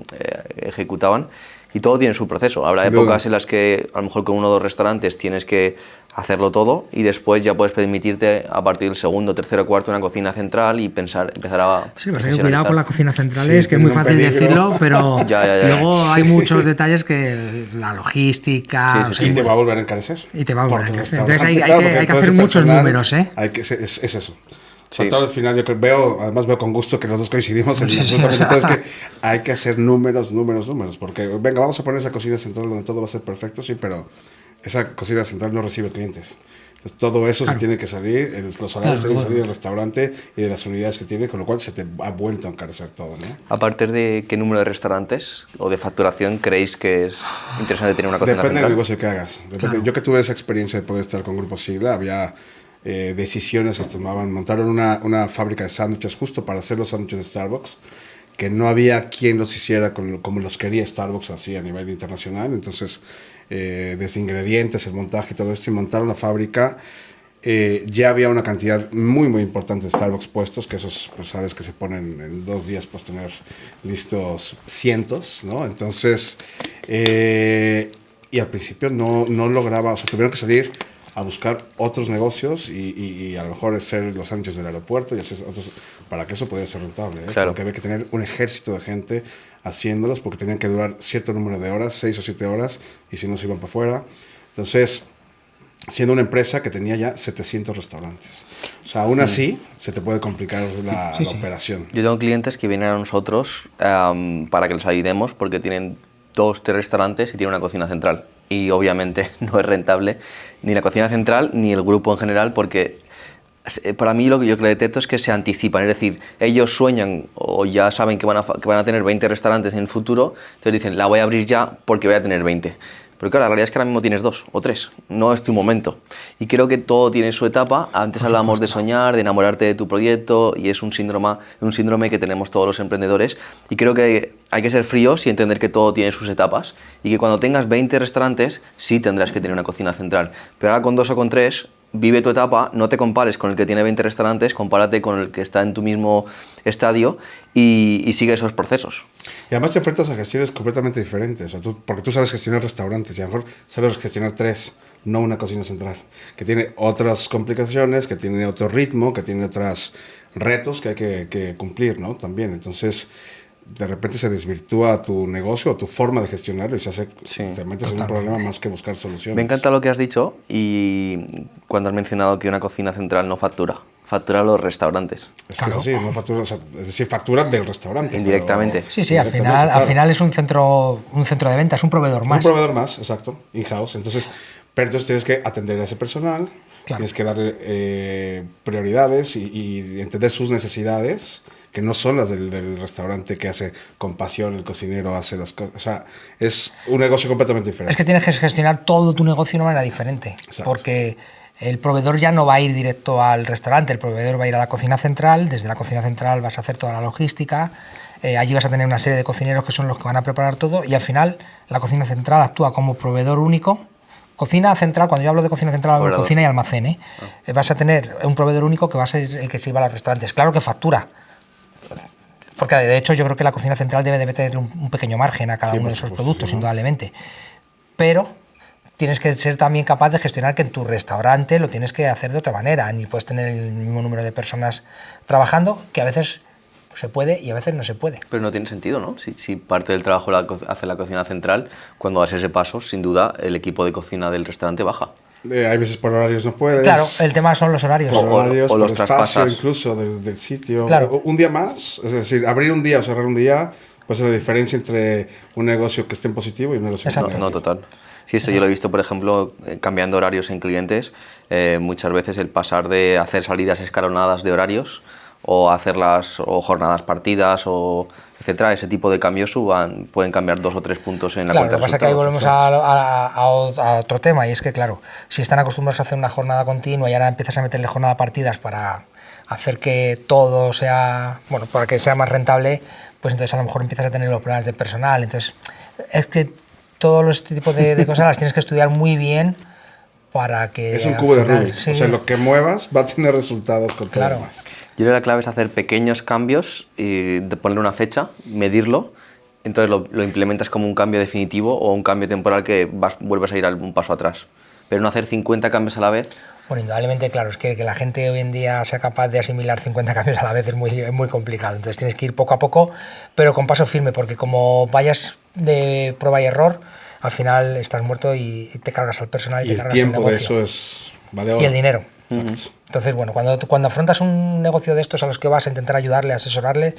C: ejecutaban. Y todo tiene su proceso. Habrá
B: Sin
C: épocas
B: duda.
C: en las que a lo mejor con 1 o 2 restaurantes tienes que hacerlo todo y después ya puedes permitirte a partir del segundo, tercero, cuarto una cocina central y empezar a
A: Sí, pues hay que cuidado con las cocinas centrales,
B: Sí,
A: que es muy
B: tiene un
A: fácil
B: peligro.
A: decirlo, pero
C: Ya.
A: luego hay muchos detalles que la logística...
C: Sí,
A: o sea,
B: Y te va a volver a encarecer.
A: Y te va a volver a
B: Porque el
A: encarecer. Entonces hay
B: restaurante,
A: que
B: porque
A: hacer
B: todo ese
A: muchos
B: personal,
A: números, ¿eh?
B: Es eso.
C: Sí.
B: Sobre todo al final, yo además veo con gusto que los dos coincidimos en
A: Sí,
B: absolutamente todo, es que hay que hacer números, porque venga, vamos a poner esa cocina central donde todo va a ser perfecto, sí, pero esa cocina central no recibe clientes. Entonces, todo eso se tiene que salir, los salarios tienen que salir del restaurante y de las unidades que tiene, con lo cual se te ha vuelto a encarecer todo, ¿no?
C: ¿A partir de qué número de restaurantes o de facturación creéis que es interesante tener una cocina
B: Depende del
C: central?
B: negocio que hagas. Yo que tuve esa experiencia de poder estar con Grupo Sigla, había decisiones que se tomaban. Montaron una fábrica de sándwiches justo para hacer los sándwiches de Starbucks, que no había quien los hiciera como los quería Starbucks así a nivel internacional. Entonces, desde ingredientes, el montaje y todo esto, y montaron la fábrica. Ya había una cantidad muy importante de Starbucks puestos, que esos, pues sabes que se ponen en 2 días, pues tener listos cientos, ¿no? Entonces, y al principio no lograba, o sea, tuvieron que salir a buscar otros negocios y a lo mejor hacer los sándwiches del aeropuerto y hacer otros, para que eso pudiera ser rentable, ¿eh?
C: Claro.
B: Porque había que tener un ejército de gente haciéndolos, porque tenían que durar cierto número de horas, 6 o 7 horas, y si no se iban para afuera. Entonces, siendo una empresa que tenía ya 700 restaurantes. O sea, aún así se te puede complicar la operación.
C: Yo tengo clientes que vienen a nosotros para que les ayudemos porque tienen 2, 3 restaurantes y tienen una cocina central. Y obviamente no es rentable ni la cocina central ni el grupo en general, porque para mí lo que yo detecto es que se anticipan. Es decir, ellos sueñan o ya saben que van a tener 20 restaurantes en el futuro, entonces dicen, la voy a abrir ya porque voy a tener 20. Pero claro, la realidad es que ahora mismo tienes 2 o 3, no es tu momento. Y creo que todo tiene su etapa. Antes hablábamos de soñar, de enamorarte de tu proyecto, y es un síndrome que tenemos todos los emprendedores. Y creo que hay que ser fríos y entender que todo tiene sus etapas, y que cuando tengas 20 restaurantes sí tendrás que tener una cocina central. Pero ahora con 2 o con 3, vive tu etapa, no te compares con el que tiene 20 restaurantes, compárate con el que está en tu mismo estadio y sigue esos procesos.
B: Y además te enfrentas a gestiones completamente diferentes, o sea, porque tú sabes gestionar restaurantes y a lo mejor sabes gestionar 3, no una cocina central, que tiene otras complicaciones, que tiene otro ritmo, que tiene otros retos que hay que cumplir, ¿no? También, entonces de repente se desvirtúa tu negocio o tu forma de gestionarlo y te metes en un problema más que buscar soluciones.
C: Me encanta lo que has dicho, y cuando has mencionado que una cocina central no factura los restaurantes.
B: Es que es así, no factura, o sea, es decir, factura del restaurante.
C: Indirectamente.
A: Sí, al final es un centro de venta, es un proveedor más.
B: Un proveedor más, exacto, in-house. Entonces tienes que atender a ese personal, tienes que darle prioridades y entender sus necesidades, que no son las del restaurante que hace con pasión, el cocinero hace las cosas. O sea, es un negocio completamente diferente.
A: Es que tienes que gestionar todo tu negocio de una manera diferente. Exacto. Porque el proveedor ya no va a ir directo al restaurante, el proveedor va a ir a la cocina central, desde la cocina central vas a hacer toda la logística, allí vas a tener una serie de cocineros que son los que van a preparar todo, y al final la cocina central actúa como proveedor único. Cocina central, cuando yo hablo de cocina central, hablo de cocina y almacén. Vas a tener un proveedor único que va a ser el que se lleva a los restaurantes. Claro que factura, porque de hecho yo creo que la cocina central debe tener un pequeño margen a cada uno de esos productos, ¿no? Indudablemente. Pero tienes que ser también capaz de gestionar que en tu restaurante lo tienes que hacer de otra manera. Ni puedes tener el mismo número de personas trabajando, que a veces se puede y a veces no se puede.
C: Pero no tiene sentido, ¿no? Si parte del trabajo hace la cocina central, cuando das ese paso, sin duda, el equipo de cocina del restaurante baja.
B: Hay veces por horarios no puedes.
A: Claro, el tema son los horarios.
B: Por horarios,
C: o los
B: por espacio
C: traspasas.
B: Incluso del sitio.
A: Claro.
B: Un día más, es decir, abrir un día o cerrar un día, pues es la diferencia entre un negocio que esté en positivo y un negocio
A: Exacto.
B: negativo.
C: No, total. Sí, esto yo lo he visto, por ejemplo, cambiando horarios en clientes, muchas veces el pasar de hacer salidas escalonadas de horarios o hacerlas o jornadas partidas o etcétera, ese tipo de cambios pueden cambiar 2 o 3 puntos en la cuenta de resultados.
A: Lo que pasa es que ahí volvemos a otro tema, y es que claro, si están acostumbrados a hacer una jornada continua y ahora empiezas a meterle jornada partidas para hacer que todo sea, bueno, para que sea más rentable, pues entonces a lo mejor empiezas a tener los problemas de personal. Entonces es que todos este tipo de cosas las tienes que estudiar muy bien para que...
B: Es un cubo de Rubik, sí. O sea, lo que muevas va a tener resultados con todo lo demás.
C: Yo creo que la clave es hacer pequeños cambios y ponerle una fecha, medirlo, entonces lo implementas como un cambio definitivo o un cambio temporal que vuelves a ir un paso atrás. Pero no hacer 50 cambios a la vez.
A: Bueno, indudablemente, claro, es que la gente hoy en día sea capaz de asimilar 50 cambios a la vez es muy complicado. Entonces tienes que ir poco a poco, pero con paso firme, porque como vayas de prueba y error, al final estás muerto y te cargas al personal y te cargas el negocio.
B: El tiempo de eso es... Vale,
A: y el dinero.
B: Exacto.
A: Entonces, bueno, cuando afrontas un negocio de estos a los que vas a intentar ayudarle, asesorarle,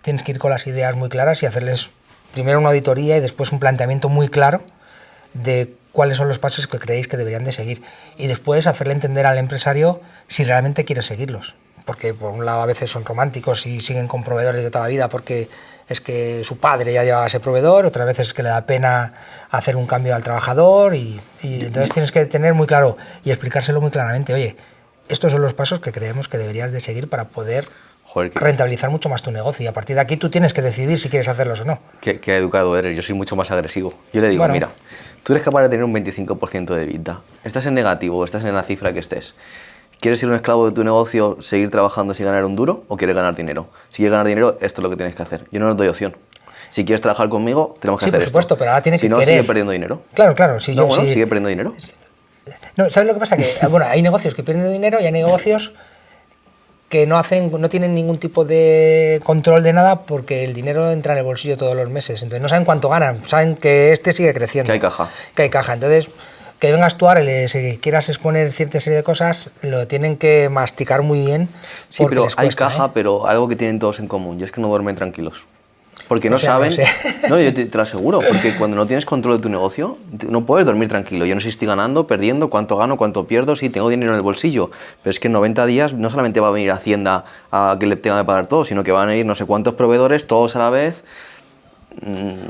A: tienes que ir con las ideas muy claras y hacerles primero una auditoría y después un planteamiento muy claro de cuáles son los pasos que creéis que deberían de seguir. Y después hacerle entender al empresario si realmente quiere seguirlos. Porque por un lado a veces son románticos y siguen con proveedores de toda la vida porque es que su padre ya llevaba ese proveedor, otras veces es que le da pena hacer un cambio al trabajador y entonces tienes que tener muy claro y explicárselo muy claramente. Oye, estos son los pasos que creemos que deberías de seguir para poder rentabilizar mucho más tu negocio, y a partir de aquí tú tienes que decidir si quieres hacerlos o no.
C: Qué educado eres, yo soy mucho más agresivo. Yo le digo, bueno, mira, tú eres capaz de tener un 25% de EBITDA, estás en negativo, estás en la cifra que estés. ¿Quieres ser un esclavo de tu negocio, seguir trabajando sin ganar un duro, o quieres ganar dinero? Si quieres ganar dinero, esto es lo que tienes que hacer. Yo no nos doy opción. Si quieres trabajar conmigo, tenemos que hacer esto.
A: Sí, por supuesto, pero ahora tienes que
C: querer.
A: Si no,
C: sigue perdiendo dinero.
A: Claro.
C: Sigue perdiendo dinero.
A: No, ¿sabes lo que pasa? Que bueno, hay negocios que pierden dinero y hay negocios que no tienen ningún tipo de control de nada porque el dinero entra en el bolsillo todos los meses. Entonces no saben cuánto ganan, saben que este sigue creciendo.
C: Que hay caja.
A: Entonces, que vengas tú ahora y si quieras exponer cierta serie de cosas, lo tienen que masticar muy bien.
C: Sí, pero hay caja, pero algo que tienen todos en común, y es que no duermen tranquilos. Porque no saben... No, yo te lo aseguro, porque cuando no tienes control de tu negocio, no puedes dormir tranquilo. Yo no sé si estoy ganando, perdiendo, cuánto gano, cuánto pierdo, sí, tengo dinero en el bolsillo. Pero es que en 90 días no solamente va a venir Hacienda a que le tenga que pagar todo, sino que van a ir no sé cuántos proveedores, todos a la vez.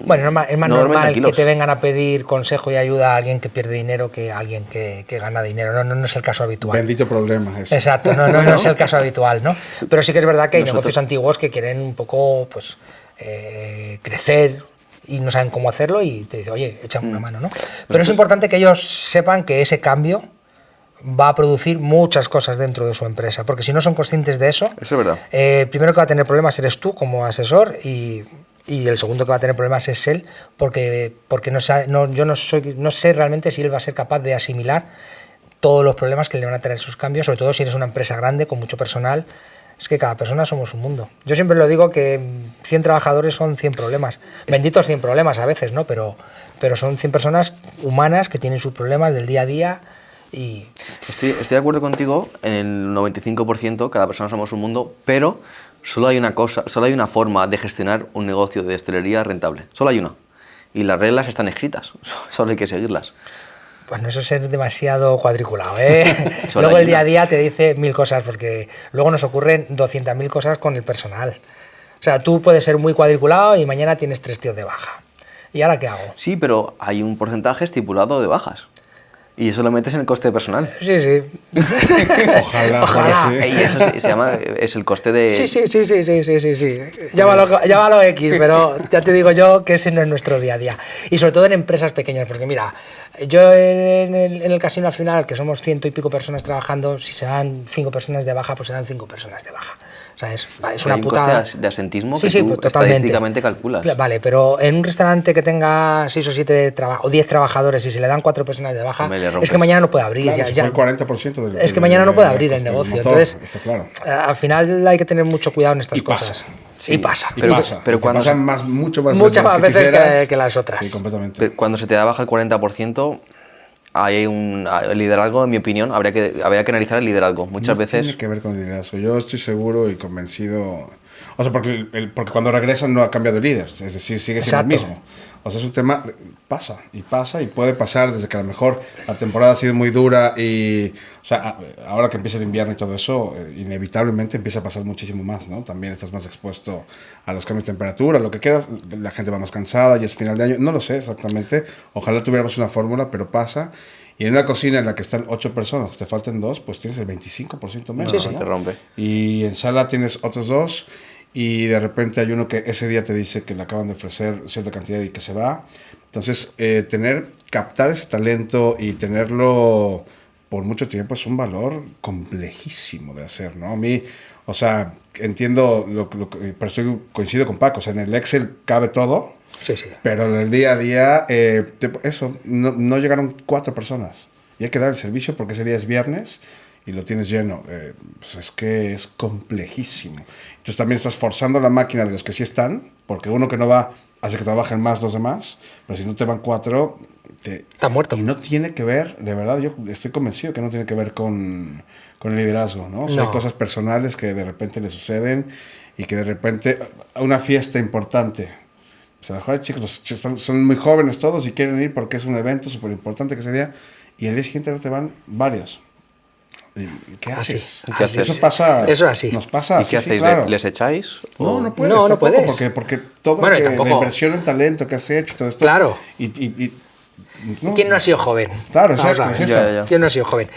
A: Bueno, es más
C: no duermen
A: normal que
C: tranquilos.
A: te vengan a pedir consejo y ayuda a alguien que pierde dinero que a alguien que gana dinero. No es el caso habitual.
B: Bendito problema ese.
A: Exacto, no es el caso habitual, ¿no? Pero sí que es verdad que hay
C: Nosotros-
A: negocios antiguos que quieren un poco, pues, crecer y no saben cómo hacerlo y te dicen, oye, échame una mano, ¿no? Pero es importante que ellos sepan que ese cambio va a producir muchas cosas dentro de su empresa, porque si no son conscientes de eso,
C: Eso es verdad.
A: primero que va a tener problemas eres tú como asesor y el segundo que va a tener problemas es él, porque yo no sé realmente si él va a ser capaz de asimilar todos los problemas que le van a traer sus cambios, sobre todo si eres una empresa grande con mucho personal. Es que cada persona somos un mundo. Yo siempre lo digo que 100 trabajadores son 100 problemas. Benditos 100 problemas a veces, ¿no? Pero son 100 personas humanas que tienen sus problemas del día a día y...
C: Estoy de acuerdo contigo, en el 95% cada persona somos un mundo, pero solo hay una forma de gestionar un negocio de hostelería rentable. Solo hay una. Y las reglas están escritas, solo hay que seguirlas.
A: Pues no, eso es ser demasiado cuadriculado, ¿eh?
C: Solo
A: Luego
C: hay
A: el día a
C: una.
A: día te dice 1000 cosas, porque luego nos ocurren 200.000 cosas con el personal. O sea, tú puedes ser muy cuadriculado y mañana tienes 3 tíos de baja. ¿Y ahora qué hago?
C: Sí, pero hay un porcentaje estipulado de bajas. Y eso lo metes en el coste de personal.
A: Sí, sí.
B: Ojalá,
A: Ojalá.
B: fuera así.
C: Y eso se llama, es el coste de...
A: Sí. Llámalo X, pero ya te digo yo que ese no es nuestro día a día. Y sobre todo en empresas pequeñas, porque mira, yo en el casino al final, que somos 100 y pico personas trabajando, si se dan 5 personas de baja, pues se dan 5 personas de baja. O sea, es una
C: hay un
A: putada.
C: coste de asentismo
A: Sí,
C: que
A: sí,
C: tú
A: pues, totalmente.
C: estadísticamente calculas.
A: Vale, pero en un restaurante que tenga 6 o 7 o 10 trabajadores y se le dan 4 personas de baja,
C: Me le
A: es
C: rompes.
A: que mañana no puede abrir.
B: Claro,
A: ya-
B: si
A: ya-
B: fue el 40% del
A: es que mañana no puede abrir el
B: coste del
A: negocio.
B: motor,
A: Entonces,
B: está claro.
A: al final hay que tener mucho cuidado en estas
B: Y pasa.
A: cosas. Y pasa.
B: Y
C: Pero-
B: pasa.
C: pero
B: Y te
C: cuando
B: pasan
C: se-
B: mucho más
A: Muchas más veces
B: quisieras.
A: que las otras.
B: Sí, completamente.
C: Pero cuando se te da baja el 40%, hay el liderazgo, en mi opinión, habría que analizar el liderazgo. Muchas
B: No
C: veces...
B: tiene que ver con el liderazgo. Yo estoy seguro y convencido. O sea, porque cuando regresan no ha cambiado el líder. Es decir, sigue siendo el
A: Exacto.
B: mismo. O sea, es un tema. Pasa y puede pasar desde que a lo mejor la temporada ha sido muy dura y. O sea, ahora que empieza el invierno y todo eso, inevitablemente empieza a pasar muchísimo más, ¿no? También estás más expuesto a los cambios de temperatura, lo que quieras. La gente va más cansada y es final de año. No lo sé exactamente. Ojalá tuviéramos una fórmula, pero pasa. Y en una cocina en la que están 8 personas, te faltan 2, pues tienes el 25% menos.
C: Sí, sí. Te rompe.
B: Y en sala tienes otros 2 y de repente hay uno que ese día te dice que le acaban de ofrecer cierta cantidad y que se va. Entonces, captar ese talento y tenerlo por mucho tiempo es un valor complejísimo de hacer, ¿no? A mí, o sea, entiendo, pero coincido con Paco, o sea, en el Excel cabe todo,
A: Sí.
B: pero en el día a día, no llegaron 4 personas. Y hay que dar el servicio porque ese día es viernes y lo tienes lleno. Pues es que es complejísimo. Entonces también estás forzando la máquina de los que sí están, porque uno que no va hace que trabajen más los demás, pero si no te van 4...
A: Está muerto.
B: Y no tiene que ver, de verdad, yo estoy convencido que no tiene que ver con el liderazgo, ¿no? O sea,
A: No.
B: hay cosas personales que de repente le suceden y que de repente una fiesta importante. O sea, a lo mejor hay chicos, son muy jóvenes todos y quieren ir porque es un evento súper importante que ese día y el día siguiente no te van varios. ¿Y ¿Qué
A: Así,
B: haces?
C: ¿Qué haces?
B: Eso pasa.
A: Eso así.
B: Nos pasa.
C: ¿Y qué hacéis?
B: Claro.
C: ¿Les echáis?
B: No, no puedes.
A: No, no
B: tampoco,
A: puedes.
B: Porque todo
A: Bueno, y
B: la
A: tampoco-
B: inversión en talento que has hecho, todo esto.
A: Claro.
B: No.
A: ¿Quién no ha sido joven?
B: Claro,
A: Vamos
B: exacto,
A: a ver.
B: es eso.
C: Ya.
A: ¿Quién no ha sido joven?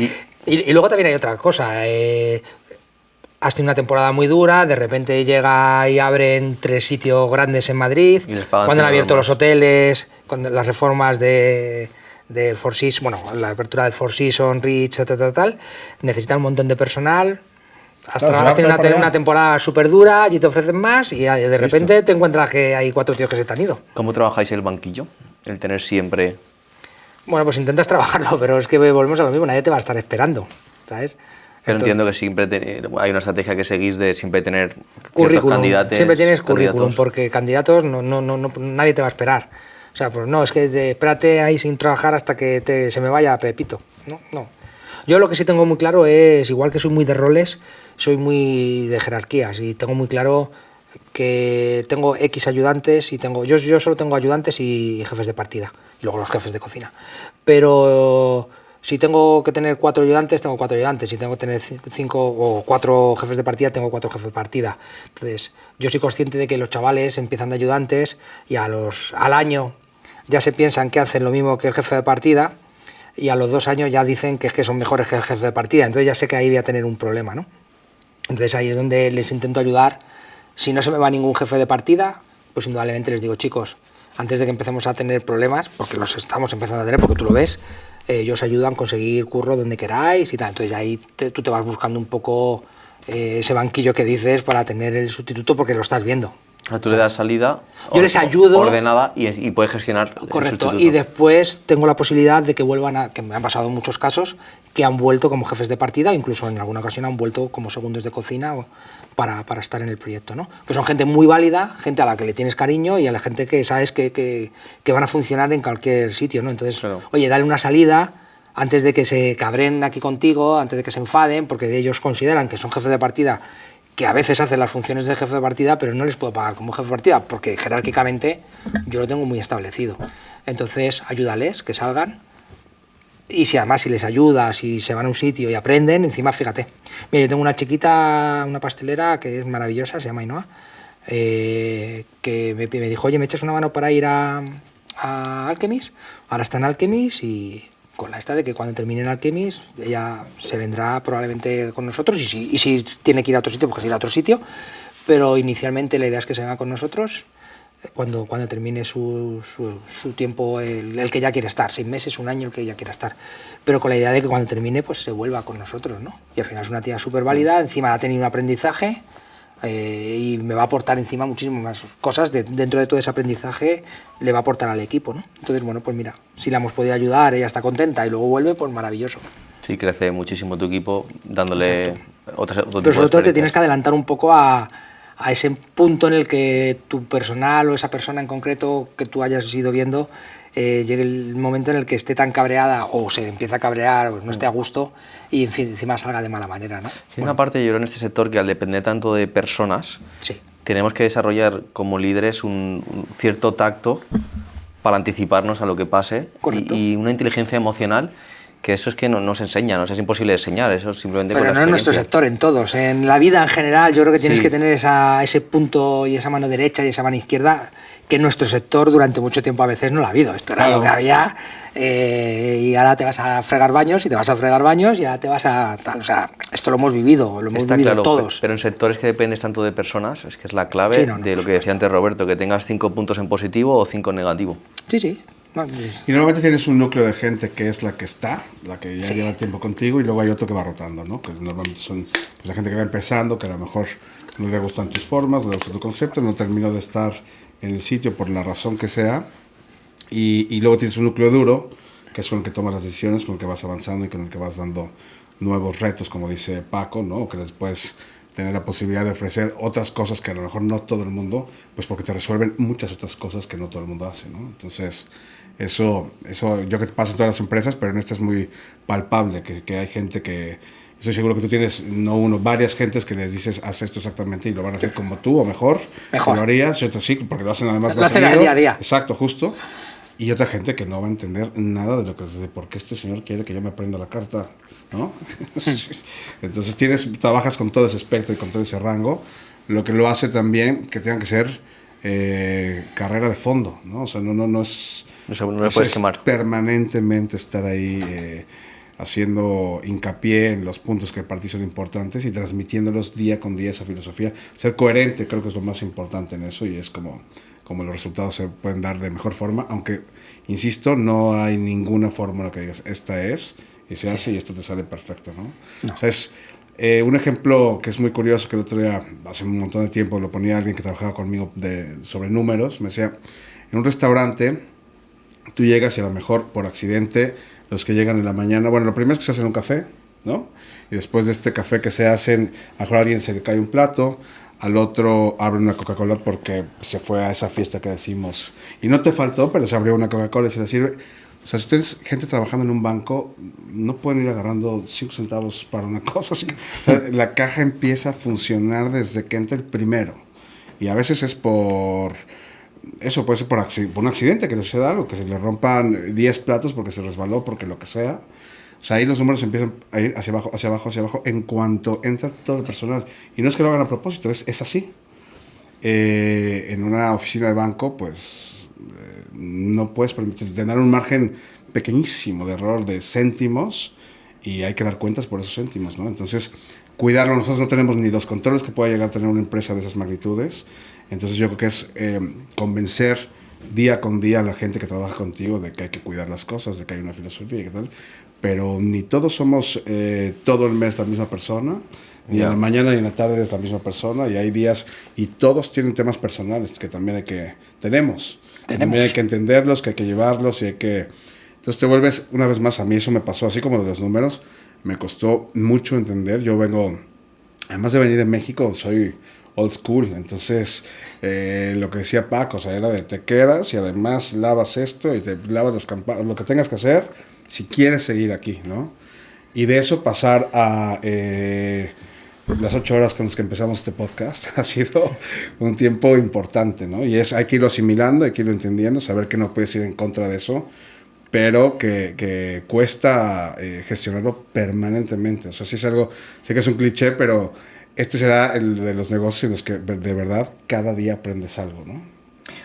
A: Y luego también hay otra cosa. Has tenido una temporada muy dura, de repente llega y abren 3 sitios grandes en Madrid,
C: Y les pagan
A: cuando han
C: 100
A: abierto
C: euros
A: los hoteles, cuando las reformas del Four Seasons, bueno, la apertura del Four Seasons, Rich, tal, necesitan un montón de personal. Has
B: Claro, se va
A: tenido
B: para allá.
A: una temporada súper dura y te ofrecen más y de repente te encuentras que hay 4 tíos que se te han ido.
C: ¿Cómo trabajáis el banquillo? El tener siempre...
A: Bueno, pues intentas trabajarlo, pero es que volvemos a lo mismo, nadie te va a estar esperando, ¿sabes?
C: Pero
A: Entonces,
C: entiendo que siempre hay una estrategia que seguís de siempre tener ciertos
A: currículum.
C: candidatos.
A: Siempre tienes currículum,
C: candidatos.
A: porque candidatos nadie te va a esperar. O sea, pues no, es que espérate ahí sin trabajar hasta que se me vaya Pepito. No. Yo lo que sí tengo muy claro es, igual que soy muy de roles, soy muy de jerarquías y tengo muy claro que tengo X ayudantes y yo solo tengo ayudantes y jefes de partida, y luego los jefes de cocina. Pero Si tengo que tener 4 ayudantes, tengo 4 ayudantes. Si tengo que tener 5 o 4 jefes de partida, tengo 4 jefes de partida. Entonces, yo soy consciente de que los chavales empiezan de ayudantes y al año ya se piensan que hacen lo mismo que el jefe de partida, y a los 2 años ya dicen que es que son mejores que el jefe de partida. Entonces ya sé que ahí voy a tener un problema, ¿no? Entonces ahí es donde les intento ayudar. Si no se me va ningún jefe de partida, pues indudablemente les digo, chicos, antes de que empecemos a tener problemas, porque los estamos empezando a tener, porque tú lo ves, ellos ayudan a conseguir curro donde queráis y tal. Entonces ahí tú te vas buscando un poco ese banquillo que dices para tener el sustituto, porque lo estás viendo.
C: O sea, tú le das salida
A: yo les ayudo,
C: ordenada y puedes gestionar
A: correcto,
C: el
A: y después tengo la posibilidad de que vuelvan que me han pasado muchos casos, que han vuelto como jefes de partida, incluso en alguna ocasión han vuelto como segundos de cocina para estar en el proyecto, ¿no? Pues son gente muy válida, gente a la que le tienes cariño y a la gente que sabes que van a funcionar en cualquier sitio, ¿no? Entonces, claro, oye, dale una salida antes de que se cabren aquí contigo, antes de que se enfaden, porque ellos consideran que son jefes de partida, que a veces hacen las funciones de jefe de partida, pero no les puedo pagar como jefe de partida, porque jerárquicamente yo lo tengo muy establecido. Entonces, ayúdales, que salgan. Y si además si les ayudas, si se van a un sitio y aprenden, encima fíjate. Mira, yo tengo una chiquita, una pastelera que es maravillosa, se llama Ainhoa, que me dijo, oye, ¿me echas una mano para ir a Alchemist? Ahora está en Alchemist y con la esta de que cuando termine en Alchemist ella se vendrá probablemente con nosotros y si tiene que ir a otro sitio, pues ir a otro sitio. Pero inicialmente la idea es que se venga con nosotros cuando termine su tiempo, el que ya quiere estar, 6 meses, 1 año, el que ya quiera estar, pero con la idea de que cuando termine pues se vuelva con nosotros, ¿no? Y al final es una tía súper válida, encima ha tenido un aprendizaje y me va a aportar encima muchísimas más cosas, dentro de todo ese aprendizaje le va a aportar al equipo, ¿no? Entonces, bueno, pues mira, si la hemos podido ayudar, ella está contenta y luego vuelve, pues maravilloso.
C: Sí, crece muchísimo tu equipo dándole otro tipo de
A: pero sobre todo te tienes que adelantar un poco a ese punto en el que tu personal o esa persona en concreto que tú hayas ido viendo llegue el momento en el que esté tan cabreada o se empieza a cabrear o no esté a gusto y en fin, encima salga de mala manera, ¿no?
C: Hay una parte, yo creo, en este sector que al depender tanto de personas,
A: sí,
C: tenemos que desarrollar como líderes un cierto tacto para anticiparnos a lo que pase y una inteligencia emocional, que eso es que no nos enseña, no es imposible enseñar, eso simplemente
A: pero
C: con la
A: no en nuestro sector, en todos, en la vida en general yo creo que tienes que tener ese punto y esa mano derecha y esa mano izquierda, que en nuestro sector durante mucho tiempo a veces no la ha habido, esto era lo que había y ahora te vas a fregar baños y te vas a fregar baños y ahora te vas a tal, o sea, esto lo hemos vivido
C: claro,
A: todos.
C: Pero en sectores que dependes tanto de personas, es que es la clave de lo que decía antes Roberto, que tengas 5 puntos en positivo o 5 en negativo.
A: Sí.
B: Y normalmente tienes un núcleo de gente que es la que está, la que ya lleva tiempo contigo, y luego hay otro que va rotando, ¿no? Que normalmente son pues, la gente que va empezando, que a lo mejor no le gustan tus formas, no le gusta tu concepto, no terminó de estar en el sitio por la razón que sea. Y luego tienes un núcleo duro, que es con el que tomas las decisiones, con el que vas avanzando y con el que vas dando nuevos retos, como dice Paco, ¿no? Que les puedes tener la posibilidad de ofrecer otras cosas que a lo mejor no todo el mundo, pues porque te resuelven muchas otras cosas que no todo el mundo hace, ¿no? Entonces, eso yo creo que pasa en todas las empresas, pero en esta es muy palpable, que hay gente que, estoy seguro que tú tienes, no uno, varias gentes que les dices, haz esto exactamente y lo van a hacer como tú o mejor. Lo harías, y otros sí, porque lo hacen además
A: lo hacen al día a día.
B: Exacto, justo. Y otra gente que no va a entender nada de lo que de por qué este señor quiere que yo me aprenda la carta, ¿no? Entonces trabajas con todo ese espectro y con todo ese rango, lo que lo hace también que tengan que ser carrera de fondo, ¿no? O sea, no es...
C: No le puedes quemar.
B: Permanentemente estar ahí haciendo hincapié en los puntos que para ti son importantes y transmitiéndolos día con día esa filosofía. Ser coherente creo que es lo más importante en eso y es como los resultados se pueden dar de mejor forma, aunque, insisto, no hay ninguna fórmula que digas, esta es, y se hace y esto te sale perfecto, ¿no? O sea, es un ejemplo que es muy curioso, que el otro día, hace un montón de tiempo, lo ponía alguien que trabajaba conmigo sobre números, me decía, en un restaurante, tú llegas y a lo mejor por accidente, los que llegan en la mañana, bueno, lo primero es que se hacen un café, ¿no? Y después de este café que se hacen, a lo mejor a alguien se le cae un plato, al otro abren una Coca-Cola porque se fue a esa fiesta que decimos. Y no te faltó, pero se abrió una Coca-Cola y se le sirve. O sea, si ustedes, gente trabajando en un banco, no pueden ir agarrando 5 centavos para una cosa. O sea, la caja empieza a funcionar desde que entra el primero. Y a veces es por... Eso puede ser por un accidente, que le suceda algo, que se le rompan 10 platos porque se resbaló, porque lo que sea. O O sea, ahí los números empiezan a ir hacia abajo, hacia abajo, hacia abajo, en cuanto entra todo el personal. Y no es que lo hagan a propósito, es así. En una oficina de banco, pues no puedes permitir tener un margen pequeñísimo de error de céntimos y hay que dar cuentas por esos céntimos, ¿no? Entonces, cuidarlo. Nosotros no tenemos ni los controles que pueda llegar a tener una empresa de esas magnitudes. Entonces, yo creo que es convencer día con día a la gente que trabaja contigo de que hay que cuidar las cosas, de que hay una filosofía y tal. Pero ni todos somos todo el mes la misma persona, ni en la mañana ni en la tarde eres la misma persona, y hay días, y todos tienen temas personales que también tenemos. También hay que entenderlos, que hay que llevarlos, y hay que... Entonces te vuelves, una vez más, a mí eso me pasó, así como de los números, me costó mucho entender. Yo vengo, además de venir de México, soy old school, entonces lo que decía Paco, o sea, era de te quedas y además lavas esto y te lavas las campanas, lo que tengas que hacer si quieres seguir aquí, ¿no? Y de eso pasar a las 8 horas con las que empezamos este podcast ha sido un tiempo importante, ¿no? Y hay que irlo asimilando, hay que irlo entendiendo, saber que no puedes ir en contra de eso, pero que cuesta gestionarlo permanentemente. O sea, sí es algo, sé que es un cliché, pero este será el de los negocios en los que de verdad cada día aprendes algo, ¿no?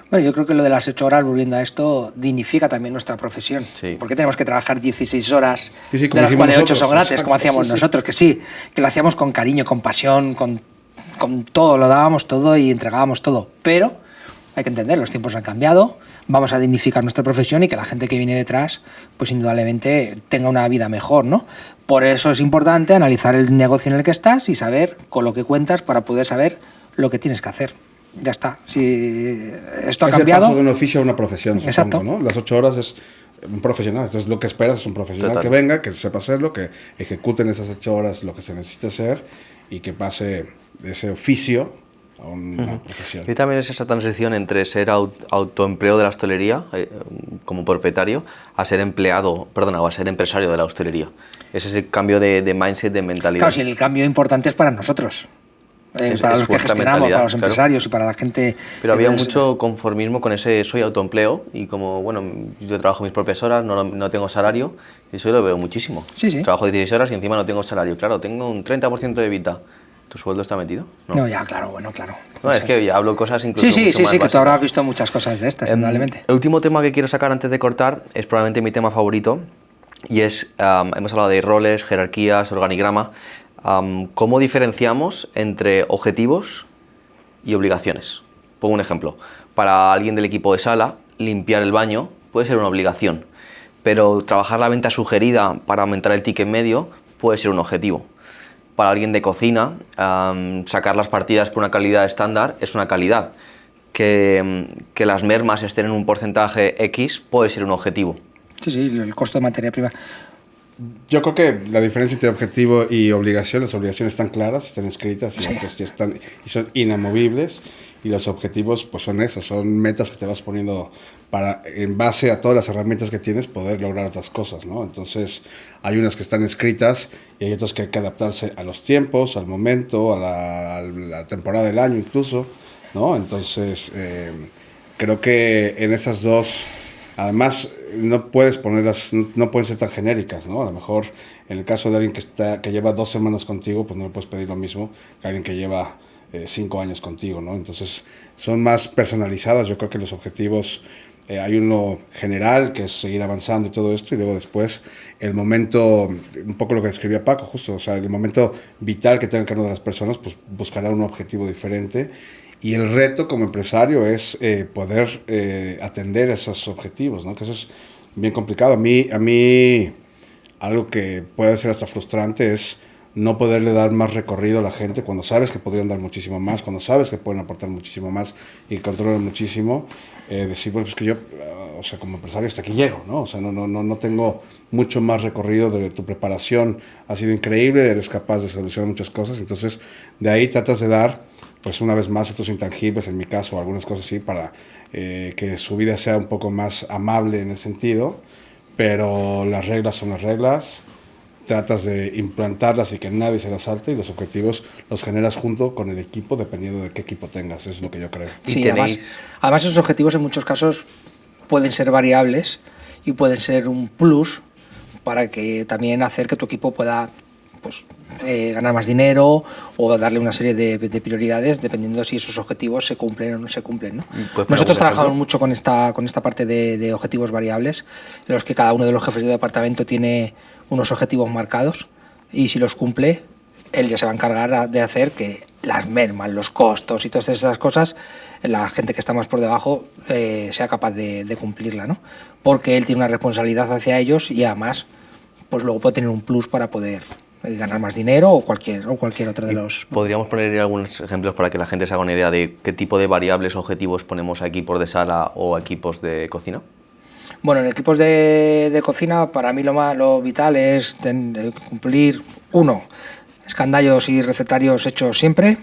A: Bueno, yo creo que lo de las 8 horas, volviendo a esto, dignifica también nuestra profesión.
C: Sí.
A: Porque tenemos que trabajar 16 horas,
B: sí,
A: de las cuales 8 son gratis,
B: exacto,
A: como hacíamos nosotros, que lo hacíamos con cariño, con pasión, con todo, lo dábamos todo y entregábamos todo. Pero hay que entender, los tiempos han cambiado, vamos a dignificar nuestra profesión y que la gente que viene detrás, pues indudablemente tenga una vida mejor, ¿no? Por eso es importante analizar el negocio en el que estás y saber con lo que cuentas para poder saber lo que tienes que hacer. Ya está. Si esto ha cambiado...
B: Es el paso de un oficio a una profesión, supongo,
A: exacto,
B: ¿no? Las 8 horas es un profesional. Entonces, lo que esperas es un profesional
C: total,
B: que venga, que sepa hacerlo, que ejecute en esas 8 horas lo que se necesita hacer y que pase de ese oficio a una profesión.
C: Y también es esa transición entre ser autoempleo de la hostelería, como propietario, a ser a ser empresario de la hostelería. Ese es el cambio de mindset, de mentalidad.
A: Claro, si el cambio importante es para nosotros. Para los que gestionamos, para los empresarios, claro, y para la gente...
C: Pero había mucho conformismo con ese soy autoempleo y como, bueno, yo trabajo mis propias horas, no tengo salario, y eso lo veo muchísimo.
A: Sí, sí.
C: Trabajo 16 horas y encima no tengo salario. Claro, tengo un 30% de vida. ¿Tu sueldo está metido?
A: No, ya, claro, bueno, claro.
C: No, es que ya hablo cosas incluso
A: sí,
C: mucho más
A: que
C: básicas.
A: tú habrás visto muchas cosas de estas, indudablemente.
C: El último tema que quiero sacar antes de cortar es probablemente mi tema favorito y es, hemos hablado de roles, jerarquías, organigrama. ¿Cómo diferenciamos entre objetivos y obligaciones? Pongo un ejemplo. Para alguien del equipo de sala, limpiar el baño puede ser una obligación, pero trabajar la venta sugerida para aumentar el ticket medio puede ser un objetivo. Para alguien de cocina, sacar las partidas por una calidad estándar es una calidad. Que las mermas estén en un porcentaje X puede ser un objetivo.
A: Sí, el costo de materia prima.
B: Yo creo que la diferencia entre objetivo y obligación, las obligaciones están claras, están escritas y, y son inamovibles, y los objetivos pues son esos, son metas que te vas poniendo para, en base a todas las herramientas que tienes, poder lograr otras cosas, ¿no? Entonces hay unas que están escritas y hay otras que hay que adaptarse a los tiempos, al momento, a la temporada del año incluso, ¿no? Entonces creo que en esas dos, además no puedes ponerlas, no pueden ser tan genéricas, ¿no? A lo mejor en el caso de alguien que lleva 2 semanas contigo, pues no le puedes pedir lo mismo que alguien que lleva 5 años contigo, ¿no? Entonces son más personalizadas. Yo creo que los objetivos, hay uno general que es seguir avanzando y todo esto, y luego después el momento, un poco lo que describía Paco justo, o sea, el momento vital que tenga cada una de las personas, pues buscará un objetivo diferente. Y el reto como empresario es poder atender esos objetivos, ¿no? Que eso es bien complicado. A mí algo que puede ser hasta frustrante es no poderle dar más recorrido a la gente cuando sabes que podrían dar muchísimo más, cuando sabes que pueden aportar muchísimo más y controlan muchísimo. Decir, bueno, pues que yo, o sea, como empresario hasta aquí llego, ¿no? O sea, no tengo mucho más recorrido. De tu preparación ha sido increíble, eres capaz de solucionar muchas cosas, entonces de ahí tratas de dar, pues una vez más, estos intangibles, en mi caso, algunas cosas así, para que su vida sea un poco más amable en ese sentido, pero las reglas son las reglas, tratas de implantarlas y que nadie se las salte, y los objetivos los generas junto con el equipo, dependiendo de qué equipo tengas, eso es lo que yo creo.
A: Sí, además esos objetivos en muchos casos pueden ser variables y pueden ser un plus para que también hacer que tu equipo pueda pues, ganar más dinero o darle una serie de prioridades dependiendo si esos objetivos se cumplen o no se cumplen, ¿no? Nosotros trabajamos mucho con esta parte de objetivos variables, en los que cada uno de los jefes de departamento tiene unos objetivos marcados y si los cumple, él ya se va a encargar de hacer que las mermas, los costos y todas esas cosas, la gente que está más por debajo sea capaz de cumplirla, ¿no? Porque él tiene una responsabilidad hacia ellos y además pues luego puede tener un plus para poder ganar más dinero o cualquier otro de los...
C: ¿Podríamos poner algunos ejemplos para que la gente se haga una idea de qué tipo de variables o objetivos ponemos a equipos de sala o a equipos de cocina?
A: Bueno, en equipos de cocina para mí lo vital es cumplir, uno, escandallos y recetarios hechos siempre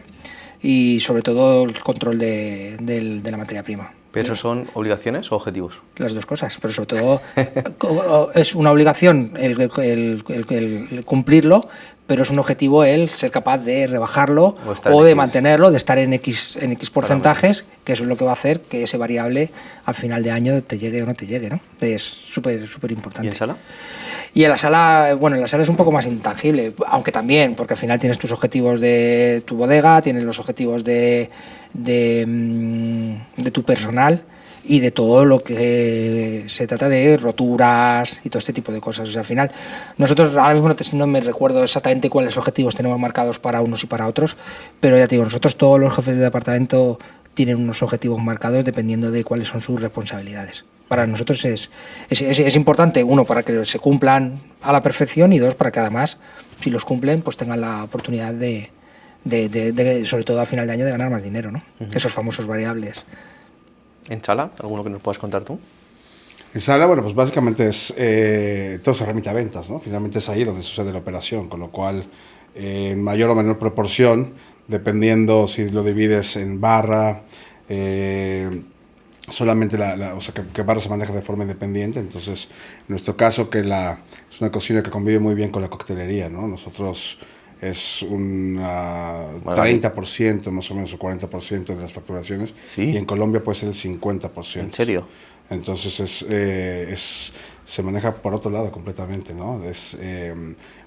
A: y sobre todo el control de la materia prima.
C: ¿Pero eso son obligaciones o objetivos?
A: Las dos cosas, pero sobre todo es una obligación el cumplirlo, pero es un objetivo el ser capaz de rebajarlo o de mantenerlo, de estar en X porcentajes, que eso es lo que va a hacer que ese variable al final de año te llegue o no te llegue, ¿no? Es súper importante.
C: ¿Y en sala?
A: Y en la sala, bueno, en la sala es un poco más intangible, aunque también, porque al final tienes tus objetivos de tu bodega, tienes los objetivos de tu personal y de todo lo que se trata de roturas y todo este tipo de cosas. O sea, al final, nosotros ahora mismo no me recuerdo exactamente cuáles objetivos tenemos marcados para unos y para otros, pero ya te digo, nosotros todos los jefes de departamento tienen unos objetivos marcados dependiendo de cuáles son sus responsabilidades. Para nosotros es importante, uno, para que se cumplan a la perfección y dos, para que además, si los cumplen, pues tengan la oportunidad de sobre todo a final de año, de ganar más dinero, ¿no? Esos famosos variables.
C: ¿En sala? ¿Alguno que nos puedas contar tú?
B: En sala, bueno, pues básicamente todo se remite a ventas, ¿no? Finalmente es ahí donde sucede la operación, con lo cual, en mayor o menor proporción, dependiendo si lo divides en barra, solamente o sea, que barra se maneja de forma independiente. Entonces, en nuestro caso, es una cocina que convive muy bien con la coctelería, ¿no? Nosotros es un 30% más o menos, o 40% de las facturaciones,
C: ¿Sí?
B: Y en Colombia puede ser el 50%.
C: ¿En serio?
B: Entonces se maneja por otro lado completamente, ¿no?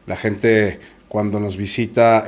B: La gente cuando nos visita,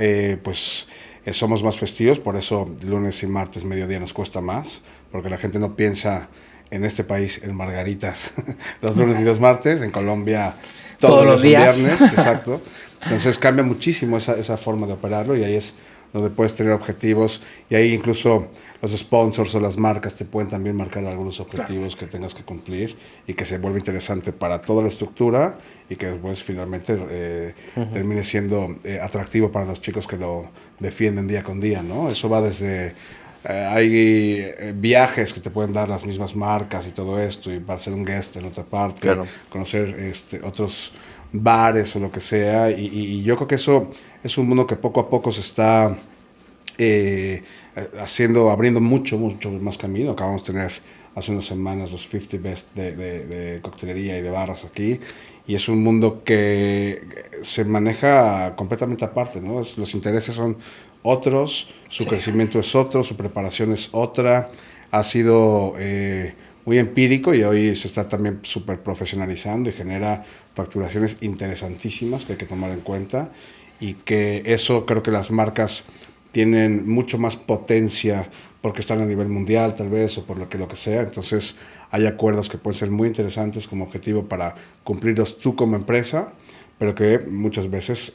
B: somos más festivos, por eso lunes y martes mediodía nos cuesta más, porque la gente no piensa en este país en margaritas los lunes y los martes, en Colombia todos los días. Viernes, exacto. Entonces cambia muchísimo esa forma de operarlo y ahí es donde puedes tener objetivos y ahí incluso los sponsors o las marcas te pueden también marcar algunos objetivos que tengas que cumplir y que se vuelve interesante para toda la estructura y que después finalmente termine siendo atractivo para los chicos que lo defienden día con día, ¿no? Eso va desde... hay viajes que te pueden dar las mismas marcas y todo esto y para ser un guest en otra parte, claro, conocer otros bares o lo que sea y yo creo que eso es un mundo que poco a poco se está abriendo mucho más camino. Acabamos de tener hace unas semanas los 50 Best de coctelería y de barras aquí y es un mundo que se maneja completamente aparte, ¿no? Los intereses son otros, su crecimiento es otro, su preparación es otra, ha sido muy empírico y hoy se está también súper profesionalizando y genera facturaciones interesantísimas que hay que tomar en cuenta y que eso creo que las marcas tienen mucho más potencia porque están a nivel mundial tal vez o por lo que sea, entonces hay acuerdos que pueden ser muy interesantes como objetivo para cumplirlos tú como empresa, pero que muchas veces